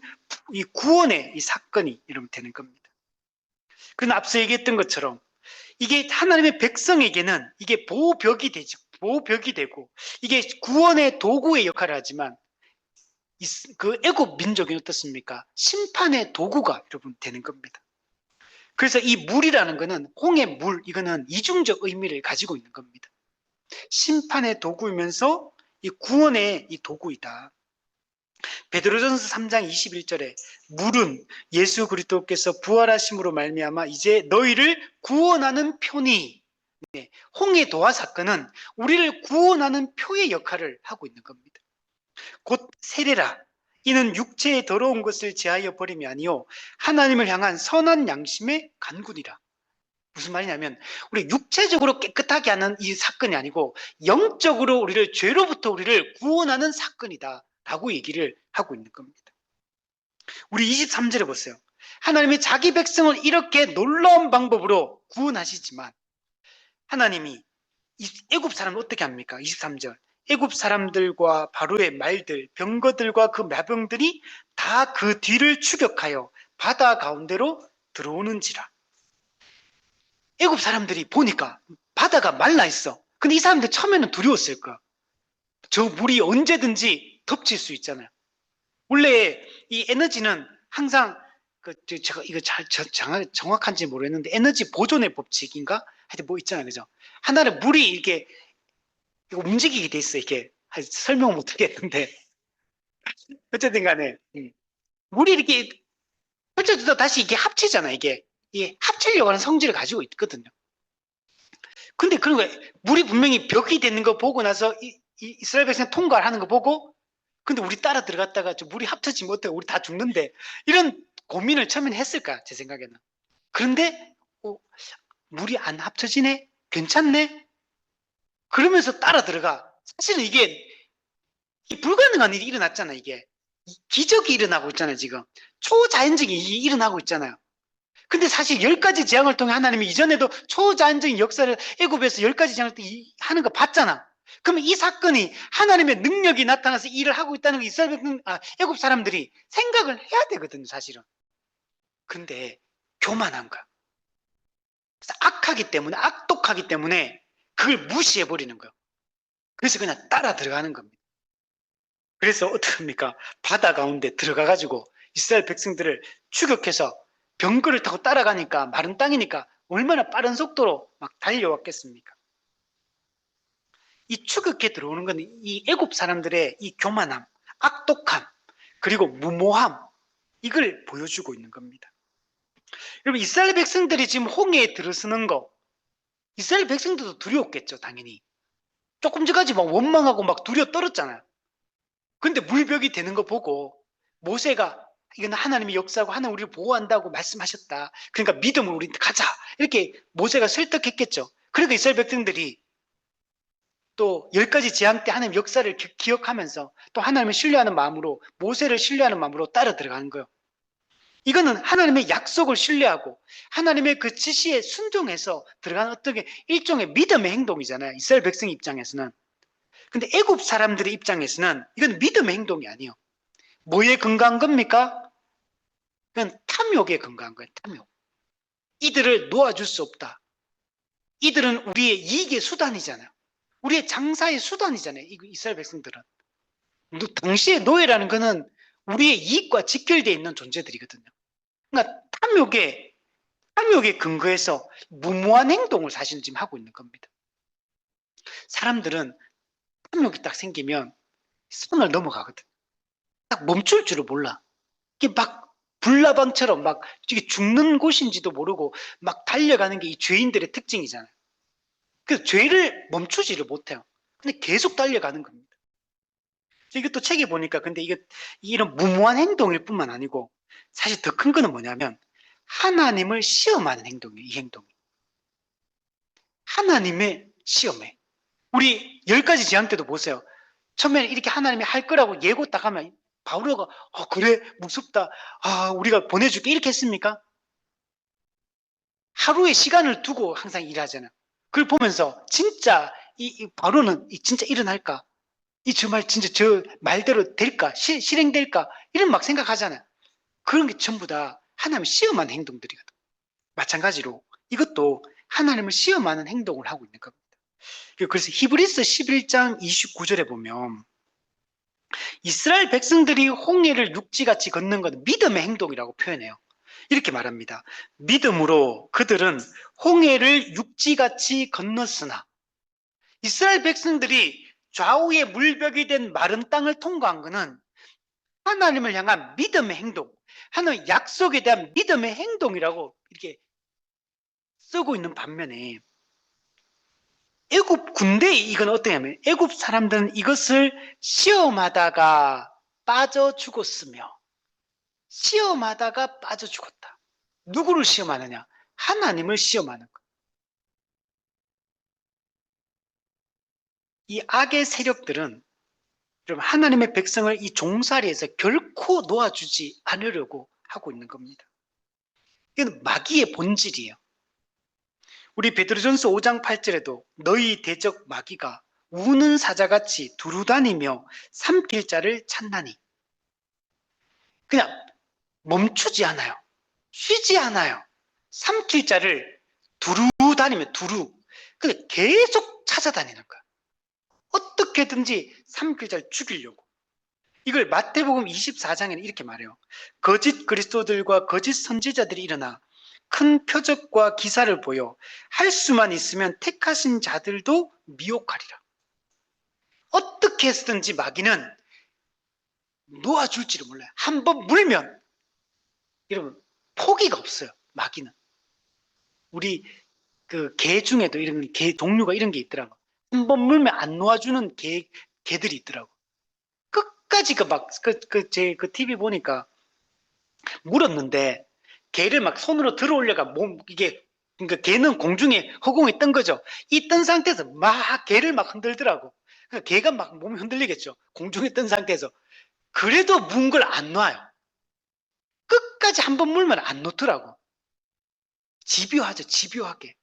이 구원의 이 사건이 이러면 되는 겁니다. 그런데 앞서 얘기했던 것처럼 이게 하나님의 백성에게는 이게 보호벽이 되죠. 보호벽이 되고 이게 구원의 도구의 역할을 하지만 그 애굽 민족이 어떻습니까? 심판의 도구가 여러분 되는 겁니다. 그래서 이 물이라는 것은 홍해 물, 이거는 이중적 의미를 가지고 있는 겁니다. 심판의 도구이면서 이 구원의 이 도구이다. 베드로전서 3장 21절에 물은 예수 그리스도께서 부활하심으로 말미암아 이제 너희를 구원하는 표니. 네, 홍해 도화 사건은 우리를 구원하는 표의 역할을 하고 있는 겁니다. 곧 세례라. 이는 육체의 더러운 것을 제하여 버림이 아니요 하나님을 향한 선한 양심의 간구니라. 무슨 말이냐면 우리 육체적으로 깨끗하게 하는 이 사건이 아니고 영적으로 우리를 죄로부터 우리를 구원하는 사건이다 라고 얘기를 하고 있는 겁니다. 우리 23절에 보세요. 하나님이 자기 백성을 이렇게 놀라운 방법으로 구원하시지만 하나님이 애굽 사람을 어떻게 합니까? 23절. 애굽 사람들과 바로의 말들, 병거들과 그 마병들이 다 그 뒤를 추격하여 바다 가운데로 들어오는지라. 애굽 사람들이 보니까 바다가 말라 있어. 근데 이 사람들 처음에는 두려웠을 거야. 저 물이 언제든지 덮칠 수 있잖아요. 원래 이 에너지는 항상 제가 이거 정확한지 모르겠는데 에너지 보존의 법칙인가? 하여튼 뭐 있잖아요, 그죠? 하나는 물이 이렇게 움직이게 돼 있어. 이게 설명 못 하겠는데 어쨌든 간에 물이 이렇게 펼쳐져서 다시 이게 합치잖아. 이게 합치려고 하는 성질을 가지고 있거든요. 근데 그런 거예요. 물이 분명히 벽이 되는 거 보고 나서 이스라엘 백성 통과를 하는 거 보고 근데 우리 따라 들어갔다가 물이 합쳐지면 어떡해? 우리 다 죽는데 이런 고민을 처음에는 했을까? 제 생각에는. 그런데 물이 안 합쳐지네? 괜찮네? 그러면서 따라 들어가. 사실은 이게 불가능한 일이 일어났잖아. 이게 기적이 일어나고 있잖아요. 지금 초자연적인 일이 일어나고 있잖아요. 근데 사실 10가지 재앙을 통해 하나님이 이전에도 초자연적인 역사를 애굽에서 10가지 재앙을 하는 거 봤잖아. 그러면 이 사건이 하나님의 능력이 나타나서 일을 하고 있다는 거 이스라엘 애굽 사람들이 생각을 해야 되거든요, 사실은. 근데 교만한 거야. 악하기 때문에, 악독하기 때문에 그걸 무시해 버리는 거예요. 그래서 그냥 따라 들어가는 겁니다. 그래서 어떡합니까? 바다 가운데 들어가 가지고 이스라엘 백성들을 추격해서 병거를 타고 따라가니까 마른 땅이니까 얼마나 빠른 속도로 막 달려왔겠습니까? 이 추격해 들어오는 건 이 애굽 사람들의 이 교만함, 악독함, 그리고 무모함 이걸 보여주고 있는 겁니다. 여러분, 이스라엘 백성들이 지금 홍해에 들어서는 거, 이스라엘 백성들도 두려웠겠죠, 당연히. 조금 전까지 막 원망하고 막 두려워 떨었잖아요. 근데 물벽이 되는 거 보고 모세가 이건 하나님의 역사고 하나님 우리를 보호한다고 말씀하셨다. 그러니까 믿음으로 우리 가자. 이렇게 모세가 설득했겠죠. 그러니까 이스라엘 백성들이 또 10가지 재앙 때 하나님 역사를 기억하면서 또 하나님을 신뢰하는 마음으로 모세를 신뢰하는 마음으로 따라 들어가는 거예요. 이거는 하나님의 약속을 신뢰하고 하나님의 그 지시에 순종해서 들어가는 어떤 일종의 믿음의 행동이잖아요. 이스라엘 백성 입장에서는. 근데 애굽 사람들의 입장에서는 이건 믿음의 행동이 아니에요. 뭐에 근거한 겁니까? 그건 탐욕에 근거한 거예요. 탐욕. 이들을 놓아줄 수 없다. 이들은 우리의 이익의 수단이잖아요. 우리의 장사의 수단이잖아요. 이스라엘 백성들은. 당시에 노예라는 것은 우리의 이익과 직결되어 있는 존재들이거든요. 그러니까 탐욕에 근거해서 무모한 행동을 사실 지금 하고 있는 겁니다. 사람들은 탐욕이 딱 생기면 선을 넘어가거든. 딱 멈출 줄을 몰라. 이게 막 불나방처럼 막 이게 죽는 곳인지도 모르고 막 달려가는 게 이 죄인들의 특징이잖아요. 그래서 죄를 멈추지를 못해요. 근데 계속 달려가는 겁니다. 이것도 책에 보니까 근데 이런 무모한 행동일 뿐만 아니고 사실 더 큰 거는 뭐냐면 하나님을 시험하는 행동이에요. 이 행동이. 하나님의 시험에. 우리 10가지 재앙 때도 보세요. 처음에 이렇게 하나님이 할 거라고 예고 딱 하면 바울가 그래 무섭다. 우리가 보내줄게 이렇게 했습니까? 하루의 시간을 두고 항상 일하잖아요. 그걸 보면서 진짜 이 바로는 진짜 일어날까? 이 정말 진짜 저 말대로 될까? 실행될까? 이런 막 생각하잖아요. 그런 게 전부 다 하나님을 시험하는 행동들이거든. 마찬가지로 이것도 하나님을 시험하는 행동을 하고 있는 겁니다. 그래서 히브리서 11장 29절에 보면 이스라엘 백성들이 홍해를 육지같이 걷는 건 믿음의 행동이라고 표현해요. 이렇게 말합니다. 믿음으로 그들은 홍해를 육지같이 건넜으나 이스라엘 백성들이 좌우의 물벽이 된 마른 땅을 통과한 것은 하나님을 향한 믿음의 행동, 하나님의 약속에 대한 믿음의 행동이라고 이렇게 쓰고 있는 반면에 애굽 군대 이건 어떠냐면 애굽 사람들은 이것을 시험하다가 빠져 죽었으며 시험하다가 빠져 죽었다. 누구를 시험하느냐? 하나님을 시험하는 것. 이 악의 세력들은 여러분 하나님의 백성을 이 종살이에서 결코 놓아주지 않으려고 하고 있는 겁니다. 이건 마귀의 본질이에요. 우리 베드로전서 5장 8절에도 너희 대적 마귀가 우는 사자같이 두루다니며 삼킬 자를 찾나니 그냥 멈추지 않아요. 쉬지 않아요. 삼킬 자를 두루다니며 근데 계속 찾아다니는 거야. 어떻게든지 삼킬 자를 죽이려고. 이걸 마태복음 24장에는 이렇게 말해요. 거짓 그리스도들과 거짓 선지자들이 일어나 큰 표적과 기사를 보여 할 수만 있으면 택하신 자들도 미혹하리라. 어떻게 해서든지 마귀는 놓아줄지를 몰라요. 한번 물면 여러분 포기가 없어요. 마귀는. 우리 그 개 중에도 이런 개 종류가 이런 게 있더라고. 한번 물면 안 놓아주는 개들이 있더라고. 끝까지 그 TV 보니까 물었는데 개를 막 손으로 들어올려가 이게 그러니까 개는 공중에 허공에 뜬 거죠. 이 뜬 상태에서 막 개를 막 흔들더라고. 그러니까 개가 막 몸이 흔들리겠죠. 공중에 뜬 상태에서. 그래도 문 걸 안 놔요. 끝까지 한번 물면 안 놓더라고. 집요하죠. 집요하게.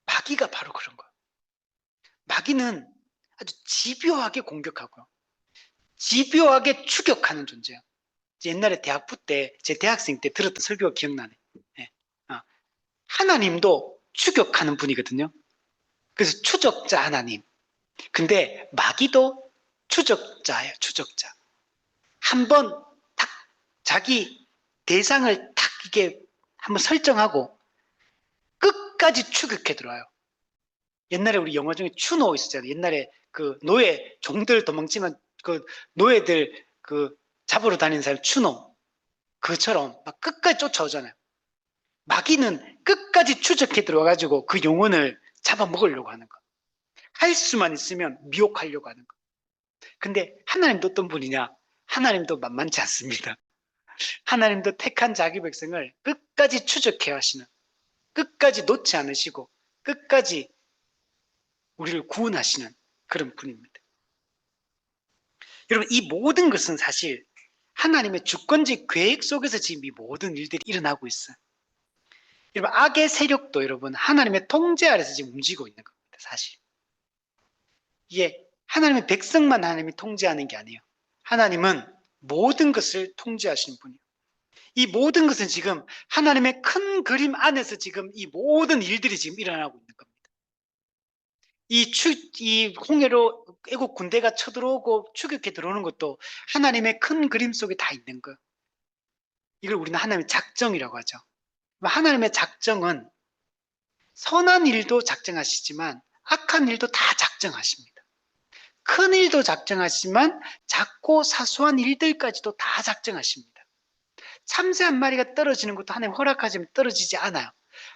마귀가 바로 그런 거예요. 마귀는 아주 집요하게 공격하고요. 집요하게 추격하는 존재예요. 옛날에 대학부 때, 제 대학생 때 들었던 설교가 기억나네. 네. 하나님도 추격하는 분이거든요. 그래서 추적자 하나님. 근데 마귀도 추적자예요. 추적자. 한번 딱 자기 대상을 딱 이게 한번 설정하고 끝까지 추격해 들어와요. 옛날에 우리 영화 중에 추노 있었잖아요. 옛날에 그 노예 종들 도망치면 그 노예들 그 잡으러 다니는 사람 추노. 그처럼 막 끝까지 쫓아오잖아요. 마귀는 끝까지 추적해 들어가지고 그 영혼을 잡아먹으려고 하는 거. 할 수만 있으면 미혹하려고 하는 거. 근데 하나님도 어떤 분이냐? 하나님도 만만치 않습니다. 하나님도 택한 자기 백성을 끝까지 추적해 하시는, 끝까지 놓지 않으시고 끝까지 우리를 구원하시는 그런 분입니다. 여러분, 이 모든 것은 사실 하나님의 주권적 계획 속에서 지금 이 모든 일들이 일어나고 있어요. 여러분, 악의 세력도 여러분 하나님의 통제 아래서 지금 움직이고 있는 겁니다. 사실 이게 하나님의 백성만 하나님이 통제하는 게 아니에요. 하나님은 모든 것을 통제하시는 분이에요. 이 모든 것은 지금 하나님의 큰 그림 안에서 지금 이 모든 일들이 지금 일어나고 있는 겁니다. 이 홍해로 애국 군대가 쳐들어오고 추격해 들어오는 것도 하나님의 큰 그림 속에 다 있는 거예요. 이걸 우리는 하나님의 작정이라고 하죠. 하나님의 작정은 선한 일도 작정하시지만 악한 일도 다 작정하십니다. 큰 일도 작정하시지만 작고 사소한 일들까지도 다 작정하십니다. 참새 한 마리가 떨어지는 것도 하나님 허락하시면 떨어지지 않아요.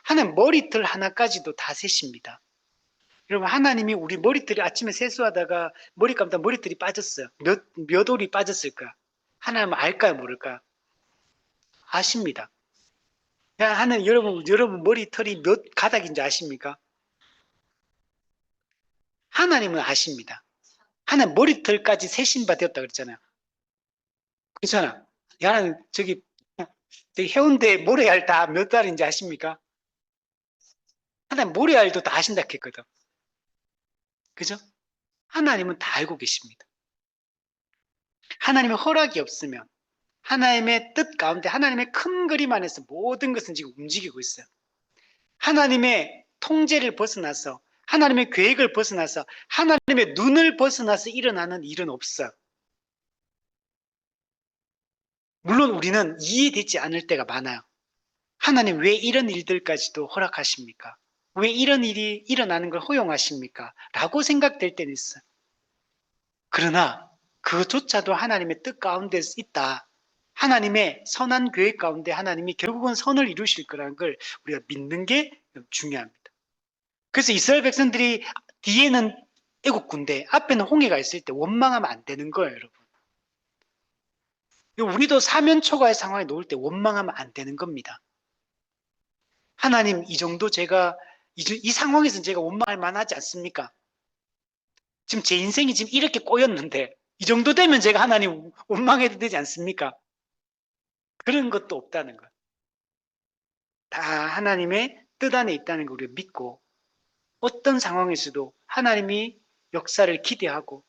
하나님 머리털 하나까지도 다 세십니다. 여러분, 하나님이 우리 머리털이 아침에 세수하다가 머리 감다 머리털이 빠졌어요. 몇 올이 빠졌을까? 하나님은 알까요, 모를까요? 아십니다. 하나님, 여러분 머리털이 몇 가닥인지 아십니까? 하나님은 아십니다. 하나님 머리털까지 세신 바 되었다 그랬잖아요. 그렇잖아. 하나님 저기 해운대 모래알 다 몇 달인지 아십니까? 하나님 모래알도 다 아신다 했거든. 그죠? 하나님은 다 알고 계십니다. 하나님의 허락이 없으면 하나님의 뜻 가운데 하나님의 큰 그림 안에서 모든 것은 지금 움직이고 있어요. 하나님의 통제를 벗어나서 하나님의 계획을 벗어나서 하나님의 눈을 벗어나서 일어나는 일은 없어요. 물론 우리는 이해되지 않을 때가 많아요. 하나님 왜 이런 일들까지도 허락하십니까? 왜 이런 일이 일어나는 걸 허용하십니까? 라고 생각될 때는 있어요. 그러나 그조차도 하나님의 뜻 가운데 있다. 하나님의 선한 계획 가운데 하나님이 결국은 선을 이루실 거라는 걸 우리가 믿는 게 중요합니다. 그래서 이스라엘 백성들이 뒤에는 애국 군대, 앞에는 홍해가 있을 때 원망하면 안 되는 거예요, 여러분. 우리도 사면초가의 상황에 놓을 때 원망하면 안 되는 겁니다. 하나님, 이 정도 이 상황에서는 제가 원망할 만하지 않습니까? 지금 제 인생이 지금 이렇게 꼬였는데 이 정도 되면 제가 하나님 원망해도 되지 않습니까? 그런 것도 없다는 것. 다 하나님의 뜻 안에 있다는 걸 우리가 믿고 어떤 상황에서도 하나님이 역사를 기대하고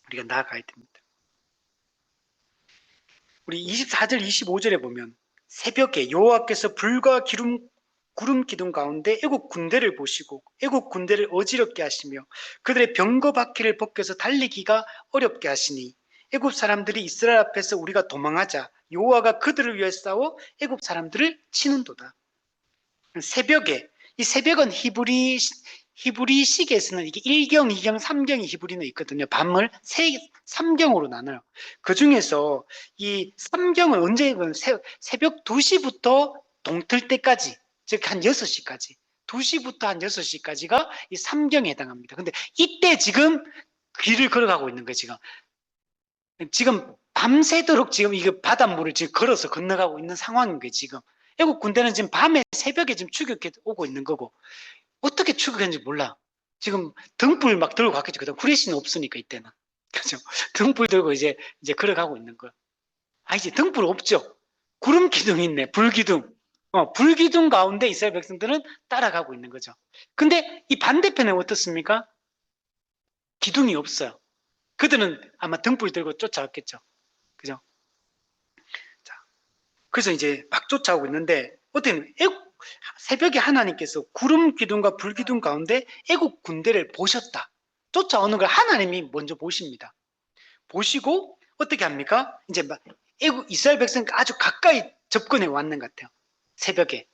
우리가 나아가야 됩니다. 우리 24절 25절에 보면 새벽에 여호와께서 불과 구름 기둥 가운데 애국 군대를 보시고 애국 군대를 어지럽게 하시며 그들의 병거 바퀴를 벗겨서 달리기가 어렵게 하시니 애국 사람들이 이스라엘 앞에서 우리가 도망하자 여호와가 그들을 위해 싸워 애국 사람들을 치는도다. 새벽에, 이 새벽은 히브리식에서는 이게 1경, 2경, 3경이 히브리는 있거든요. 밤을 3경으로 나눠요. 그 중에서 이 3경은 언제, 새벽 2시부터 동틀 때까지, 즉 한 6시까지, 2시부터 한 6시까지가 이 3경에 해당합니다. 근데 이때 지금 길을 걸어가고 있는 거예요, 지금. 지금 밤새도록 지금 이거 바닷물을 지금 걸어서 건너가고 있는 상황인 거예요, 지금. 애국 군대는 지금 밤에 새벽에 지금 추격해 오고 있는 거고, 어떻게 추격했는지 몰라. 지금 등불 막 들고 갔겠죠. 그다음 후레쉬는 없으니까 이때는. 그죠? 등불 들고 이제 걸어가고 있는 거야. 이제 등불 없죠. 구름 기둥이 있네. 불기둥. 불기둥 가운데 이스라엘 백성들은 따라가고 있는 거죠. 근데 이 반대편에 어떻습니까? 기둥이 없어요. 그들은 아마 등불 들고 쫓아왔겠죠. 그죠? 자, 그래서 이제 막 쫓아오고 있는데 어떻게 새벽에 하나님께서 구름 기둥과 불 기둥 가운데 애국 군대를 보셨다. 쫓아오는 걸 하나님이 먼저 보십니다. 보시고 어떻게 합니까? 이제 막 이스라엘 백성 아주 가까이 접근해 왔는 것 같아요. 새벽에.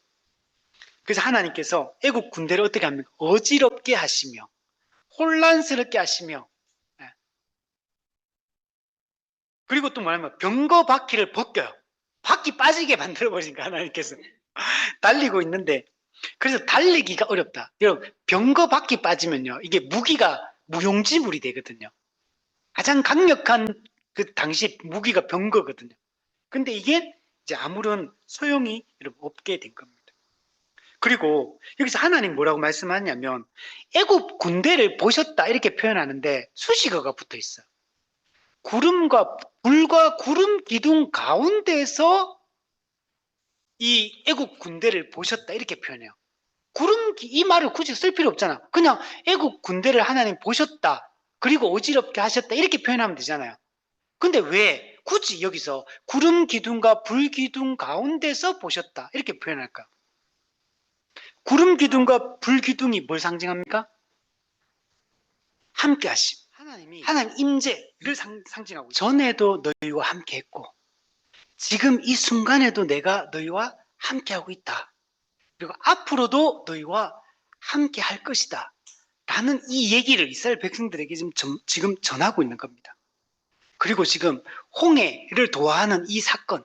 그래서 하나님께서 애국 군대를 어떻게 합니까? 어지럽게 하시며 혼란스럽게 하시며 그리고 또 뭐냐면 병거 바퀴를 벗겨요. 바퀴 빠지게 만들어버리니까 하나님께서 달리고 있는데, 그래서 달리기가 어렵다. 여러분, 병거 바퀴 빠지면요, 이게 무기가 무용지물이 되거든요. 가장 강력한 그 당시 무기가 병거거든요. 근데 이게 이제 아무런 소용이 여러분 없게 된 겁니다. 그리고 여기서 하나님 뭐라고 말씀하냐면 애굽 군대를 보셨다 이렇게 표현하는데 수식어가 붙어 있어요. 구름과 불과 구름 기둥 가운데서 이 애굽 군대를 보셨다 이렇게 표현해요. 이 말을 굳이 쓸 필요 없잖아. 그냥 애굽 군대를 하나님 보셨다. 그리고 어지럽게 하셨다. 이렇게 표현하면 되잖아요. 근데 왜 굳이 여기서 구름 기둥과 불 기둥 가운데서 보셨다. 이렇게 표현할까? 구름 기둥과 불 기둥이 뭘 상징합니까? 함께 하심. 하나님 임재를 상징하고 있어요. 전에도 너희와 함께 했고 지금 이 순간에도 내가 너희와 함께 하고 있다. 그리고 앞으로도 너희와 함께 할 것이다. 라는 이 얘기를 이스라엘 백성들에게 지금 전하고 있는 겁니다. 그리고 지금 홍해를 도하는 이 사건,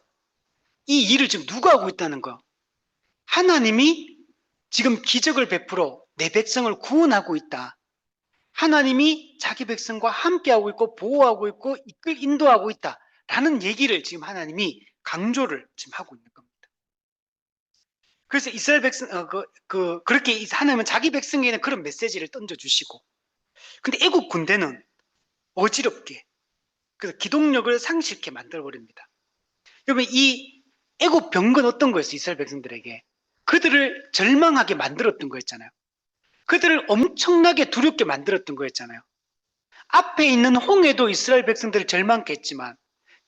이 일을 지금 누가 하고 있다는 거? 하나님이 지금 기적을 베풀어 내 백성을 구원하고 있다. 하나님이 자기 백성과 함께하고 있고 보호하고 있고 인도하고 있다. 라는 얘기를 지금 하나님이 강조를 지금 하고 있는 겁니다. 그래서 이스라엘 백성, 그렇게 하나님은 자기 백성에게는 그런 메시지를 던져주시고, 근데 애국 군대는 어지럽게, 그래서 기동력을 상실케 만들어버립니다. 여러분, 이 애국 병건 어떤 거였어요? 이스라엘 백성들에게. 그들을 절망하게 만들었던 거였잖아요. 그들을 엄청나게 두렵게 만들었던 거였잖아요. 앞에 있는 홍해도 이스라엘 백성들을 절망케 했지만,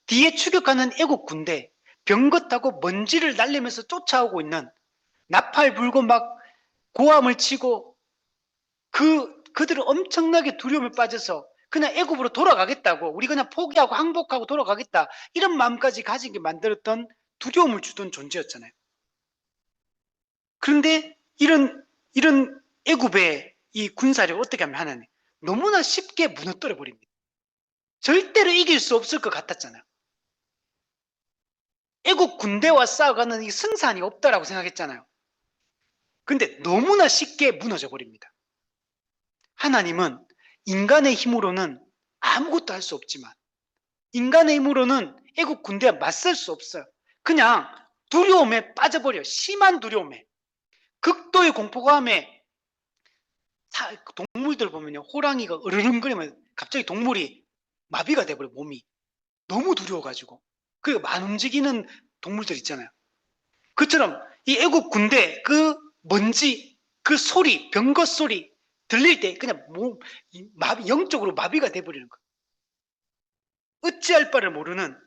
뒤에 추격하는 애국 군대, 병거 타고 먼지를 날리면서 쫓아오고 있는 나팔 불고 막 고함을 치고 그들을 엄청나게 두려움에 빠져서 그냥 애굽으로 돌아가겠다고 우리 그냥 포기하고 항복하고 돌아가겠다 이런 마음까지 가지게 만들었던 두려움을 주던 존재였잖아요. 그런데 이런 애굽의 이 군사력을 어떻게 하면 하나님 너무나 쉽게 무너뜨려 버립니다. 절대로 이길 수 없을 것 같았잖아요. 애국 군대와 싸워가는 이 승산이 없다라고 생각했잖아요. 근데 너무나 쉽게 무너져 버립니다. 하나님은 인간의 힘으로는 아무것도 할 수 없지만 인간의 힘으로는 애국 군대와 맞설 수 없어요. 그냥 두려움에 빠져버려. 심한 두려움에. 극도의 공포감에 동물들 보면요. 호랑이가 으르렁거리면 갑자기 동물이 마비가 돼버려 몸이. 너무 두려워가지고. 그리고 만 움직이는 동물들 있잖아요. 그처럼 이 애국 군대 그 먼지 그 소리 병거 소리 들릴 때 그냥 영적으로 마비가 돼버리는 거예요. 어찌할 바를 모르는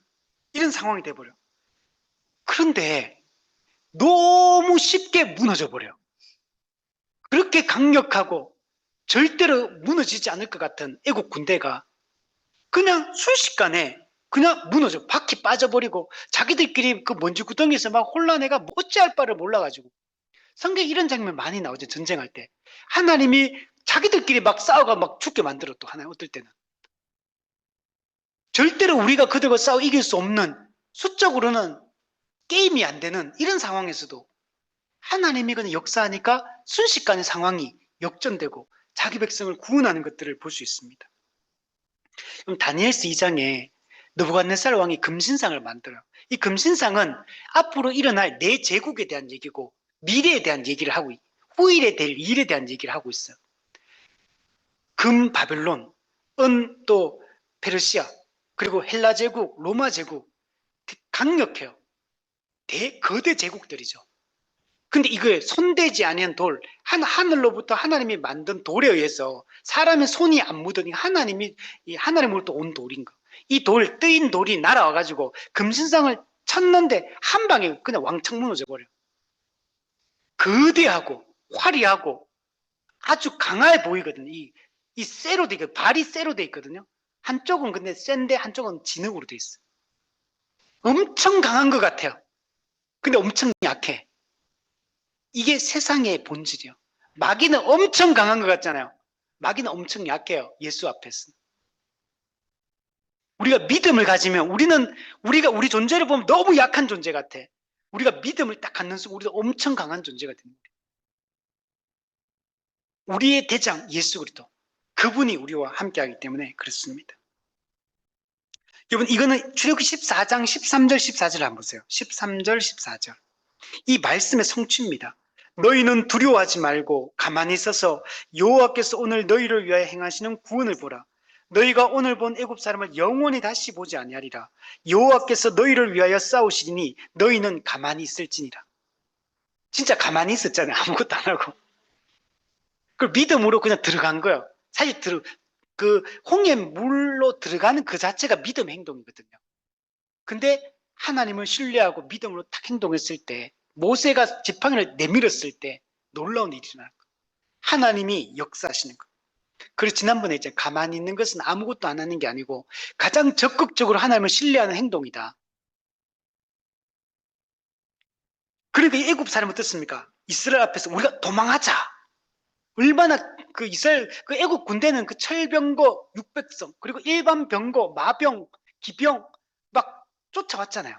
이런 상황이 돼버려. 그런데 너무 쉽게 무너져 버려. 그렇게 강력하고 절대로 무너지지 않을 것 같은 애국 군대가 그냥 순식간에 그냥 무너져. 바퀴 빠져버리고 자기들끼리 그 먼지 구덩이에서 막 혼란해가 뭐 어찌할 바를 몰라가지고. 성경에 이런 장면 많이 나오죠. 전쟁할 때 하나님이 자기들끼리 막 싸워가 막 죽게 만들어. 또 하나님 어떨 때는 절대로 우리가 그들과 싸워 이길 수 없는 수적으로는 게임이 안 되는 이런 상황에서도 하나님이 그냥 역사하니까 순식간에 상황이 역전되고 자기 백성을 구원하는 것들을 볼 수 있습니다. 그럼 다니엘서 2장에 느부갓네살 왕이 금신상을 만들어요. 이 금신상은 앞으로 일어날 내 제국에 대한 얘기고 미래에 대한 얘기를 하고 후일에 될 일에 대한 얘기를 하고 있어요. 금 바벨론, 은 또 페르시아, 그리고 헬라 제국, 로마 제국 강력해요. 거대 제국들이죠. 근데 이거에 손대지 않은 돌, 하늘로부터 하나님이 만든 돌에 의해서 사람의 손이 안 묻으니 하나님으로부터 온 돌인 거. 이 뜨인 돌이 날아와가지고 금신상을 쳤는데 한 방에 그냥 왕창 무너져 버려. 거대하고 화려하고 아주 강해 보이거든요. 이 쇠로 돼 있고 발이 쇠로 돼 있거든요. 한쪽은 근데 센데 한쪽은 진흙으로 돼 있어. 엄청 강한 것 같아요. 근데 엄청 약해. 이게 세상의 본질이요. 마귀는 엄청 강한 것 같잖아요. 마귀는 엄청 약해요. 예수 앞에서. 우리가 믿음을 가지면 우리 존재를 보면 너무 약한 존재 같아. 우리가 믿음을 딱 갖는 순간 우리도 엄청 강한 존재가 됩니다. 우리의 대장 예수 그리스도, 그분이 우리와 함께하기 때문에 그렇습니다. 여러분, 이거는 출애굽기 14장 13절 14절 한번 보세요. 13절 14절. 이 말씀의 성취입니다. 너희는 두려워하지 말고 가만히 있어서 여호와께서 오늘 너희를 위하여 행하시는 구원을 보라. 너희가 오늘 본 애굽 사람을 영원히 다시 보지 아니하리라. 여호와께서 너희를 위하여 싸우시리니 너희는 가만히 있을지니라. 진짜 가만히 있었잖아요. 아무것도 안 하고. 그 믿음으로 그냥 들어간 거예요. 사실 그 홍해 물로 들어가는 그 자체가 믿음 행동이거든요. 근데 하나님을 신뢰하고 믿음으로 딱 행동했을 때, 모세가 지팡이를 내밀었을 때 놀라운 일이 일어나는 거예요. 하나님이 역사하시는 거예요. 그래서 지난번에 이제 가만히 있는 것은 아무것도 안 하는 게 아니고 가장 적극적으로 하나님을 신뢰하는 행동이다. 그러니까 애굽 사람은 어떻습니까? 이스라엘 앞에서 우리가 도망하자. 얼마나 그 이스라엘 그 애국 군대는 그 철병거 600성 그리고 일반 병거 마병 기병 막 쫓아왔잖아요.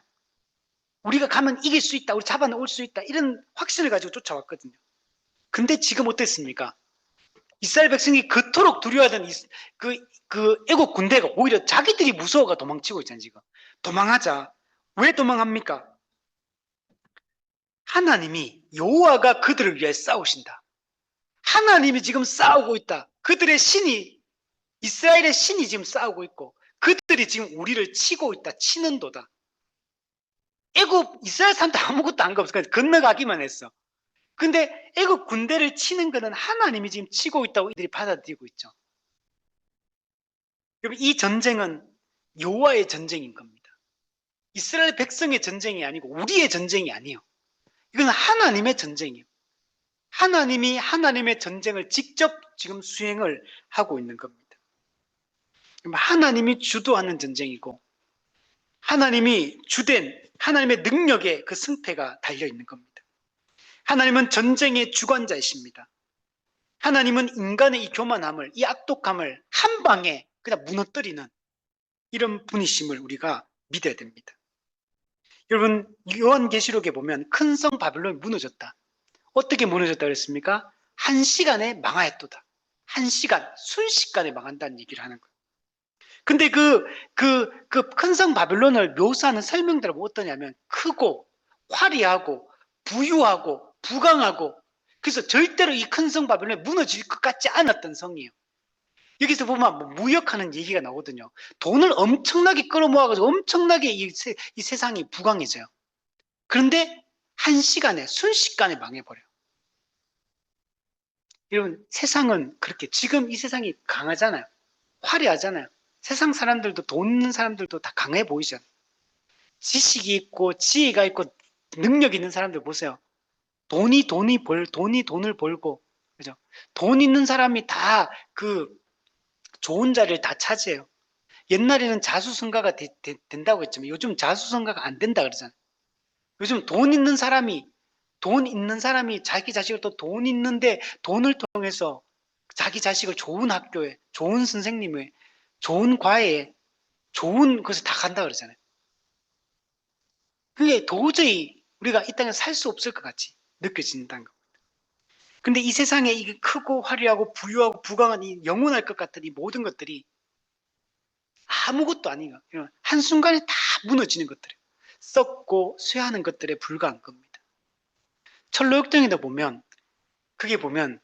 우리가 가면 이길 수 있다, 우리 잡아놓을 수 있다, 이런 확신을 가지고 쫓아왔거든요. 근데 지금 어땠습니까? 이스라엘 백성이 그토록 두려워하던 그 애국 군대가 오히려 자기들이 무서워가 도망치고 있잖아요. 지금 도망하자. 왜 도망합니까? 하나님이 여호와가 그들을 위해 싸우신다. 하나님이 지금 싸우고 있다. 그들의 신이, 이스라엘의 신이 지금 싸우고 있고 그들이 지금 우리를 치고 있다. 치는 도다. 애굽 이스라엘 사람도 아무것도 안 없어. 건너가기만 했어. 근데 애굽 군대를 치는 거는 하나님이 지금 치고 있다고 이들이 받아들이고 있죠. 여러분, 이 전쟁은 여호와의 전쟁인 겁니다. 이스라엘 백성의 전쟁이 아니고 우리의 전쟁이 아니에요. 이건 하나님의 전쟁이에요. 하나님이 하나님의 전쟁을 직접 지금 수행을 하고 있는 겁니다. 하나님이 주도하는 전쟁이고 하나님이 주된 하나님의 능력에 그 승패가 달려있는 겁니다. 하나님은 전쟁의 주관자이십니다. 하나님은 인간의 이 교만함을, 이 악독함을 한 방에 그냥 무너뜨리는 이런 분이심을 우리가 믿어야 됩니다. 여러분, 요한계시록에 보면 큰 성 바벨론이 무너졌다. 어떻게 무너졌다 그랬습니까? 1시간에 망하였도다. 1시간, 순식간에 망한다는 얘기를 하는 거예요. 근데 그 큰 성 바벨론을 묘사하는 설명들은 어떠냐면 크고 화려하고 부유하고 부강하고, 그래서 절대로 이 큰 성 바벨론이 무너질 것 같지 않았던 성이에요. 여기서 보면 뭐 무역하는 얘기가 나오거든요. 돈을 엄청나게 끌어모아가지고 엄청나게 이 세상이 부강해져요. 그런데 1시간에 순식간에 망해버려요. 여러분, 세상은 그렇게 지금 이 세상이 강하잖아요. 화려하잖아요. 세상 사람들도 돈 있는 사람들도 다 강해 보이잖아요. 지식이 있고 지혜가 있고 능력 있는 사람들 보세요. 돈이 돈을 벌고, 그죠? 돈 있는 사람이 다 그 좋은 자리를 다 차지해요. 옛날에는 자수성가가 된다고 했지만 요즘 자수성가가 안 된다 그러잖아요. 요즘 돈 있는 사람이 자기 자식을 또 돈 있는데 돈을 통해서 자기 자식을 좋은 학교에, 좋은 선생님에, 좋은 과외에, 좋은 것을 다 간다 그러잖아요. 그게 도저히 우리가 이 땅에 살 수 없을 것 같이 느껴진다는 겁니다. 근데 이 세상에 이게 크고 화려하고 부유하고 부강한 이 영원할 것 같은 이 모든 것들이 아무것도 아니에요. 한순간에 다 무너지는 것들이에요. 썩고 쇠하는 것들에 불과한 겁니다. 철로역정에도 보면, 그게 보면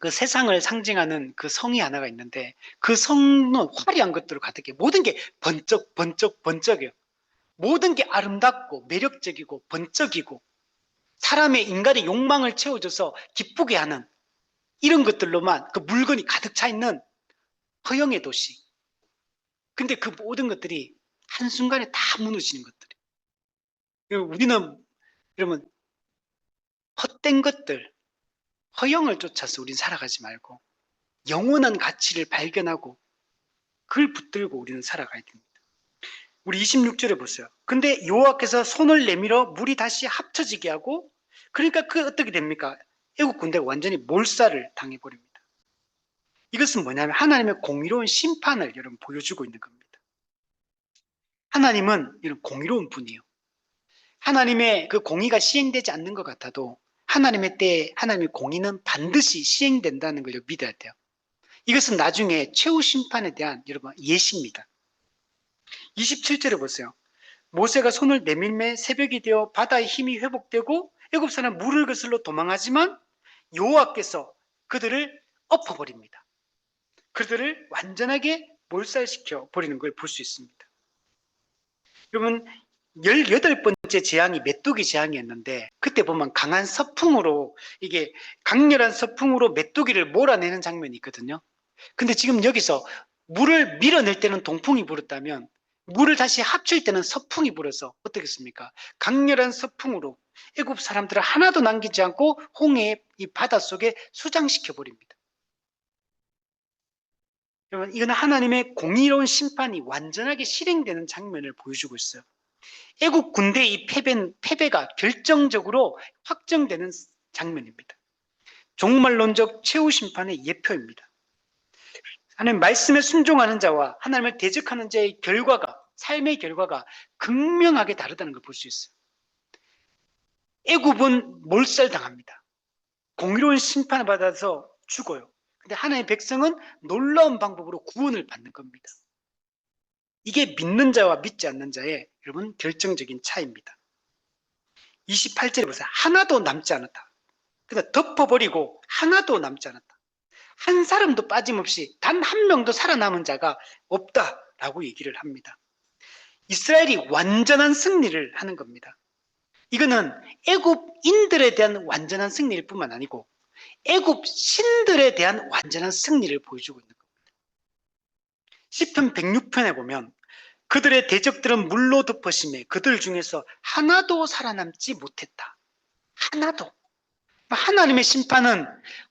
그 세상을 상징하는 그 성이 하나가 있는데 그 성은 화려한 것들로 가득해. 모든 게 번쩍이에요. 모든 게 아름답고 매력적이고 번쩍이고 사람의 인간의 욕망을 채워줘서 기쁘게 하는 이런 것들로만 그 물건이 가득 차 있는 허영의 도시. 근데 그 모든 것들이 한순간에 다 무너지는 것들이에요. 우리는 여러분 헛된 것들, 허영을 쫓아서 우리는 살아가지 말고 영원한 가치를 발견하고 그걸 붙들고 우리는 살아가야 됩니다. 우리 26절에 보세요. 근데 여호와께서 손을 내밀어 물이 다시 합쳐지게 하고, 그러니까 그 어떻게 됩니까? 애국 군대가 완전히 몰살을 당해버립니다. 이것은 뭐냐면 하나님의 공의로운 심판을 여러분 보여주고 있는 겁니다. 하나님은 이런 공의로운 분이에요. 하나님의 그 공의가 시행되지 않는 것 같아도 하나님의 때에 하나님의 공의는 반드시 시행된다는 걸 믿어야 돼요. 이것은 나중에 최후 심판에 대한 여러분 예시입니다. 27절에 보세요. 모세가 손을 내밀매 새벽이 되어 바다의 힘이 회복되고 애굽 사람 물을 거슬러 도망하지만 여호와께서 그들을 엎어버립니다. 그들을 완전하게 몰살시켜 버리는 걸 볼 수 있습니다. 여러분 18번째 재앙이 메뚜기 재앙이었는데 그때 보면 강한 서풍으로 이게 강렬한 서풍으로 메뚜기를 몰아내는 장면이 있거든요. 근데 지금 여기서 물을 밀어낼 때는 동풍이 불었다면 물을 다시 합칠 때는 서풍이 불어서 어떻겠습니까? 강렬한 서풍으로 애굽 사람들을 하나도 남기지 않고 홍해의 이 바닷속에 수장시켜 버립니다. 여러분 이건 하나님의 공의로운 심판이 완전하게 실행되는 장면을 보여주고 있어요. 애국 군대의 이 패배가 결정적으로 확정되는 장면입니다. 종말론적 최후 심판의 예표입니다. 하나님 말씀에 순종하는 자와 하나님을 대적하는 자의 결과가 삶의 결과가 극명하게 다르다는 걸 볼 수 있어요. 애굽은 몰살당합니다. 공의로운 심판을 받아서 죽어요. 근데 하나님의 백성은 놀라운 방법으로 구원을 받는 겁니다. 이게 믿는 자와 믿지 않는 자의 여러분 결정적인 차이입니다. 28절에 보세요. 하나도 남지 않았다. 그러니까 덮어버리고 하나도 남지 않았다. 한 사람도 빠짐없이 단 한 명도 살아남은 자가 없다라고 얘기를 합니다. 이스라엘이 완전한 승리를 하는 겁니다. 이거는 애굽인들에 대한 완전한 승리일 뿐만 아니고 애굽 신들에 대한 완전한 승리를 보여주고 있는 겁니다. 시편 106편에 보면 그들의 대적들은 물로 덮어심에 그들 중에서 하나도 살아남지 못했다. 하나도. 하나님의 심판은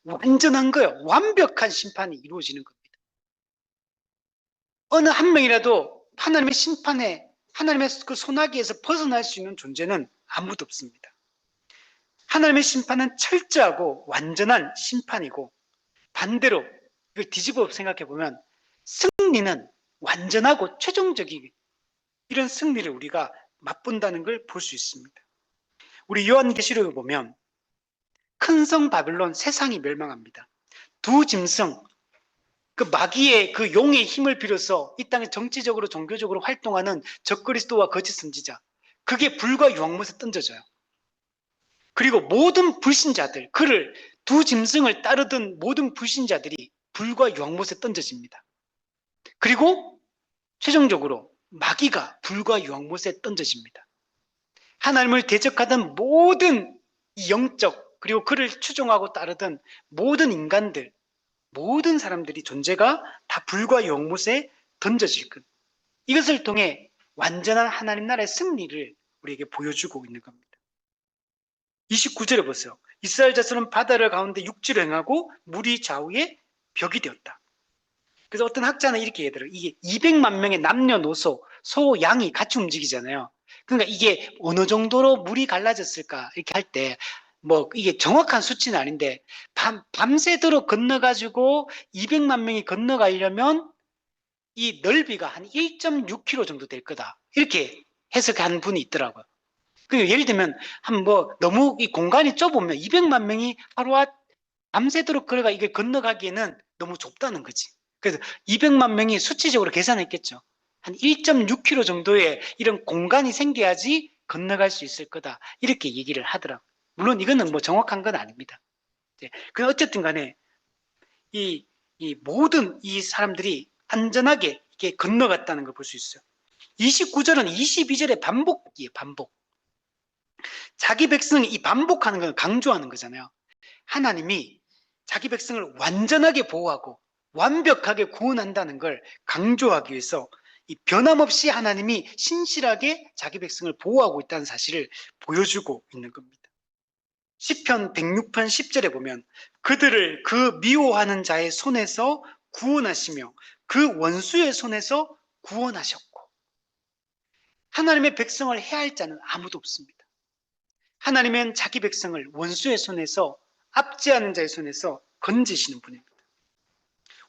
완전한 거예요. 완벽한 심판이 이루어지는 겁니다. 어느 한 명이라도 하나님의 심판에 하나님의 그 소나기에서 벗어날 수 있는 존재는 아무도 없습니다. 하나님의 심판은 철저하고 완전한 심판이고 반대로 이걸 뒤집어 생각해 보면 승리는 완전하고 최종적인 이런 승리를 우리가 맛본다는 걸 볼 수 있습니다. 우리 요한계시록에 보면 큰 성 바벨론 세상이 멸망합니다. 두 짐승 그 마귀의 그 용의 힘을 빌어서 이 땅에 정치적으로 종교적으로 활동하는 적그리스도와 거짓 선지자 그게 불과 유황못에 던져져요. 그리고 모든 불신자들 그를 두 짐승을 따르던 모든 불신자들이 불과 유황못에 던져집니다. 그리고 최종적으로 마귀가 불과 유황못에 던져집니다. 하나님을 대적하던 모든 영적 그리고 그를 추종하고 따르던 모든 인간들 모든 사람들이 존재가 다 불과 유황못에 던져질 것. 이것을 통해 완전한 하나님 나라의 승리를 우리에게 보여주고 있는 겁니다. 29절에 보세요. 이스라엘 자손은 바다를 가운데 육지로 행하고 물이 좌우에 벽이 되었다. 그래서 어떤 학자는 이렇게 얘기해요. 이게 200만 명의 남녀노소, 소, 양이 같이 움직이잖아요. 그러니까 이게 어느 정도로 물이 갈라졌을까 이렇게 할 때 뭐 이게 정확한 수치는 아닌데 밤새도록 건너가지고 200만 명이 건너가려면 이 넓이가 한 1.6km 정도 될 거다. 이렇게 해석한 분이 있더라고요. 그러니까 예를 들면 한 뭐 너무 이 공간이 좁으면 200만 명이 하루와 밤새도록 걸어가 이게 건너가기에는 너무 좁다는 거지. 그래서 200만 명이 수치적으로 계산했겠죠. 한 1.6km 정도의 이런 공간이 생겨야지 건너갈 수 있을 거다. 이렇게 얘기를 하더라고요. 물론 이거는 뭐 정확한 건 아닙니다. 그냥 어쨌든 간에 이 모든 이 사람들이 안전하게 이렇게 건너갔다는 걸 볼 수 있어요. 29절은 22절의 반복이에요. 반복. 자기 백성이 이 반복하는 걸 강조하는 거잖아요. 하나님이 자기 백성을 완전하게 보호하고 완벽하게 구원한다는 걸 강조하기 위해서 이 변함없이 하나님이 신실하게 자기 백성을 보호하고 있다는 사실을 보여주고 있는 겁니다. 시편 106편 10절에 보면 그들을 그 미워하는 자의 손에서 구원하시며 그 원수의 손에서 구원하셨고 하나님의 백성을 해할 자는 아무도 없습니다. 하나님은 자기 백성을 원수의 손에서 압제하는 자의 손에서 건지시는 분입니다.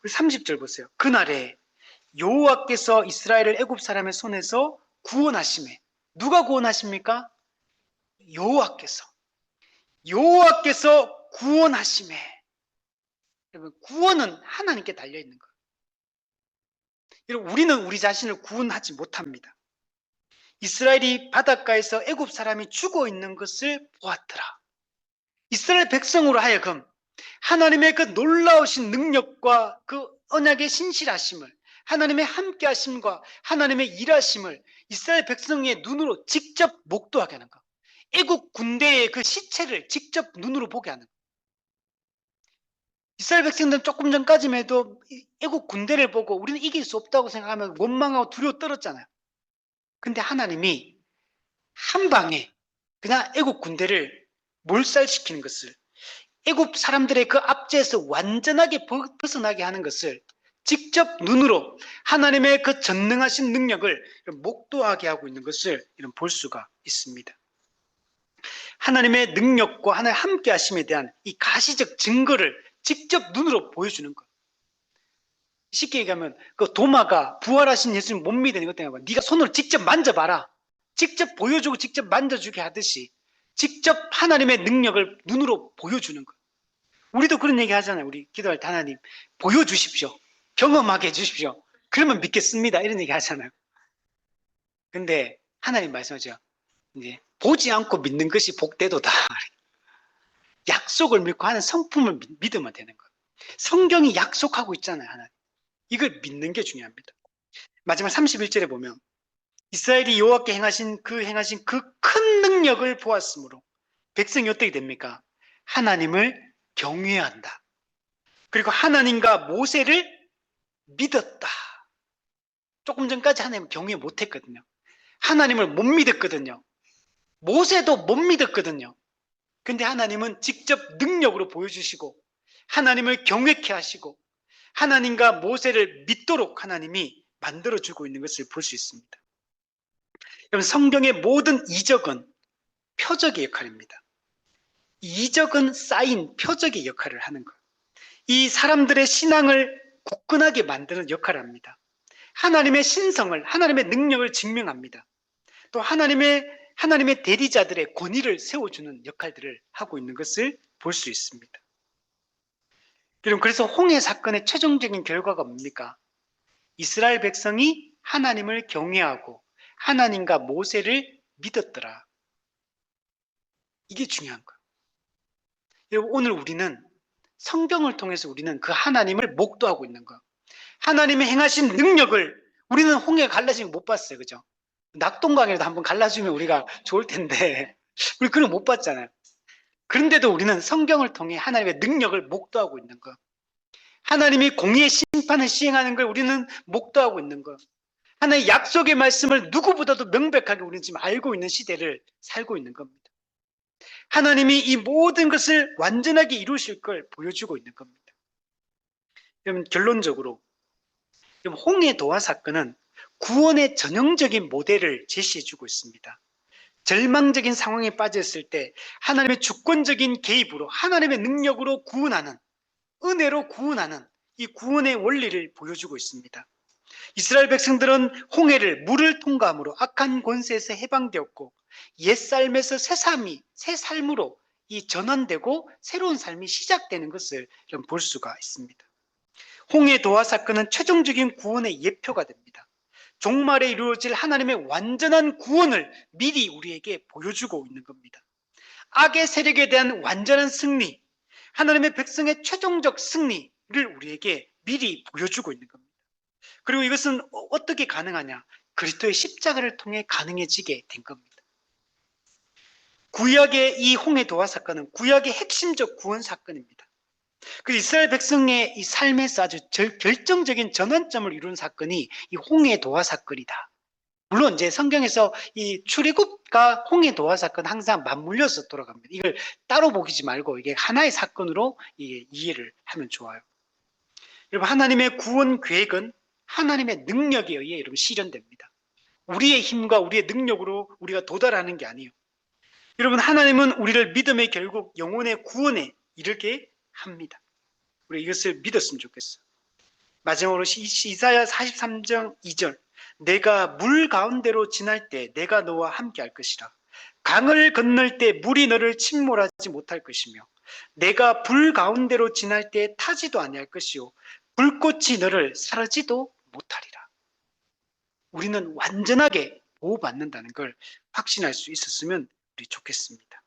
우리 30절 보세요. 그날에 여호와께서 이스라엘을 애굽 사람의 손에서 구원하시매 누가 구원하십니까? 여호와께서 구원하심에. 여러분, 구원은 하나님께 달려 있는 거예요. 여러분, 우리는 우리 자신을 구원하지 못합니다. 이스라엘이 바닷가에서 애굽 사람이 죽어 있는 것을 보았더라. 이스라엘 백성으로 하여금 하나님의 그 놀라우신 능력과 그 언약의 신실하심을, 하나님의 함께 하심과 하나님의 일하심을 이스라엘 백성의 눈으로 직접 목도하게 하는 것. 애국 군대의 그 시체를 직접 눈으로 보게 하는 것. 이스라엘 백성들은 조금 전까지만 해도 애국 군대를 보고 우리는 이길 수 없다고 생각하면 원망하고 두려워 떨었잖아요. 근데 하나님이 한 방에 그냥 애국 군대를 몰살시키는 것을, 애국 사람들의 그 압제에서 완전하게 벗어나게 하는 것을 직접 눈으로 하나님의 그 전능하신 능력을 목도하게 하고 있는 것을 볼 수가 있습니다. 하나님의 능력과 하나님의 함께 하심에 대한 이 가시적 증거를 직접 눈으로 보여주는 것. 쉽게 얘기하면 그 도마가 부활하신 예수님 못 믿는 것 때문에 네가 손으로 직접 만져봐라. 직접 보여주고 직접 만져주게 하듯이 직접 하나님의 능력을 눈으로 보여주는 것. 우리도 그런 얘기 하잖아요. 우리 기도할 때 하나님 보여주십시오. 경험하게 해주십시오. 그러면 믿겠습니다. 이런 얘기 하잖아요. 근데 하나님 말씀하죠. 이제 보지 않고 믿는 것이 복되도다. 약속을 믿고 하는 성품을 믿으면 되는 거예요. 성경이 약속하고 있잖아요. 하나님. 이걸 믿는 게 중요합니다. 마지막 31절에 보면 이스라엘이 여호와께 행하신 그 큰 능력을 보았으므로 백성이 어떻게 됩니까? 하나님을 경외한다. 그리고 하나님과 모세를 믿었다. 조금 전까지 하나님을 경외 못했거든요. 하나님을 못 믿었거든요. 모세도 못 믿었거든요. 근데 하나님은 직접 능력으로 보여주시고 하나님을 경외케 하시고 하나님과 모세를 믿도록 하나님이 만들어주고 있는 것을 볼 수 있습니다. 여러분, 성경의 모든 이적은 표적의 역할입니다. 이적은 쌓인 표적의 역할을 하는 거예요. 이 사람들의 신앙을 굳건하게 만드는 역할을 합니다. 하나님의 신성을, 하나님의 능력을 증명합니다. 또 하나님의 대리자들의 권위를 세워주는 역할들을 하고 있는 것을 볼 수 있습니다. 여러분, 그래서 홍해 사건의 최종적인 결과가 뭡니까? 이스라엘 백성이 하나님을 경외하고 하나님과 모세를 믿었더라. 이게 중요한 거예요. 여러분, 오늘 우리는 성경을 통해서 우리는 그 하나님을 목도하고 있는 거예요. 하나님의 행하신 능력을 우리는 홍해 갈라지면 못 봤어요. 그죠? 낙동강이라도 한번 갈라주면 우리가 좋을 텐데 우리 그걸 못 봤잖아요. 그런데도 우리는 성경을 통해 하나님의 능력을 목도하고 있는 거. 하나님이 공의의 심판을 시행하는 걸 우리는 목도하고 있는 거. 하나님의 약속의 말씀을 누구보다도 명백하게 우리는 지금 알고 있는 시대를 살고 있는 겁니다. 하나님이 이 모든 것을 완전하게 이루실 걸 보여주고 있는 겁니다. 여러분, 결론적으로 홍해 도화 사건은 구원의 전형적인 모델을 제시해주고 있습니다. 절망적인 상황에 빠졌을 때 하나님의 주권적인 개입으로 하나님의 능력으로 구원하는, 은혜로 구원하는 이 구원의 원리를 보여주고 있습니다. 이스라엘 백성들은 홍해를 물을 통과함으로 악한 권세에서 해방되었고 옛 삶에서 새 삶으로 이 전환되고 새로운 삶이 시작되는 것을 볼 수가 있습니다. 홍해 도화 사건은 최종적인 구원의 예표가 됩니다. 종말에 이루어질 하나님의 완전한 구원을 미리 우리에게 보여주고 있는 겁니다. 악의 세력에 대한 완전한 승리, 하나님의 백성의 최종적 승리를 우리에게 미리 보여주고 있는 겁니다. 그리고 이것은 어떻게 가능하냐? 그리스도의 십자가를 통해 가능해지게 된 겁니다. 구약의 이 홍해 도화 사건은 구약의 핵심적 구원 사건입니다. 그 이스라엘 백성의 이 삶에서 아주 결정적인 전환점을 이룬 사건이 이 홍해 도화 사건이다. 물론 이제 성경에서 이 출애굽과 홍해 도화 사건 항상 맞물려서 돌아갑니다. 이걸 따로 보지 말고 이게 하나의 사건으로 이해를 하면 좋아요. 여러분, 하나님의 구원 계획은 하나님의 능력에 의해 여러분 실현됩니다. 우리의 힘과 우리의 능력으로 우리가 도달하는 게 아니에요. 여러분, 하나님은 우리를 믿음의 결국 영혼의 구원에 이르게 합니다. 우리 이것을 믿었으면 좋겠어요. 마지막으로 이사야 43장 2절, 내가 물 가운데로 지날 때 내가 너와 함께 할 것이라. 강을 건널 때 물이 너를 침몰하지 못할 것이며 내가 불 가운데로 지날 때 타지도 아니할 것이요 불꽃이 너를 사르지도 못하리라. 우리는 완전하게 보호받는다는 걸 확신할 수 있었으면 우리 좋겠습니다.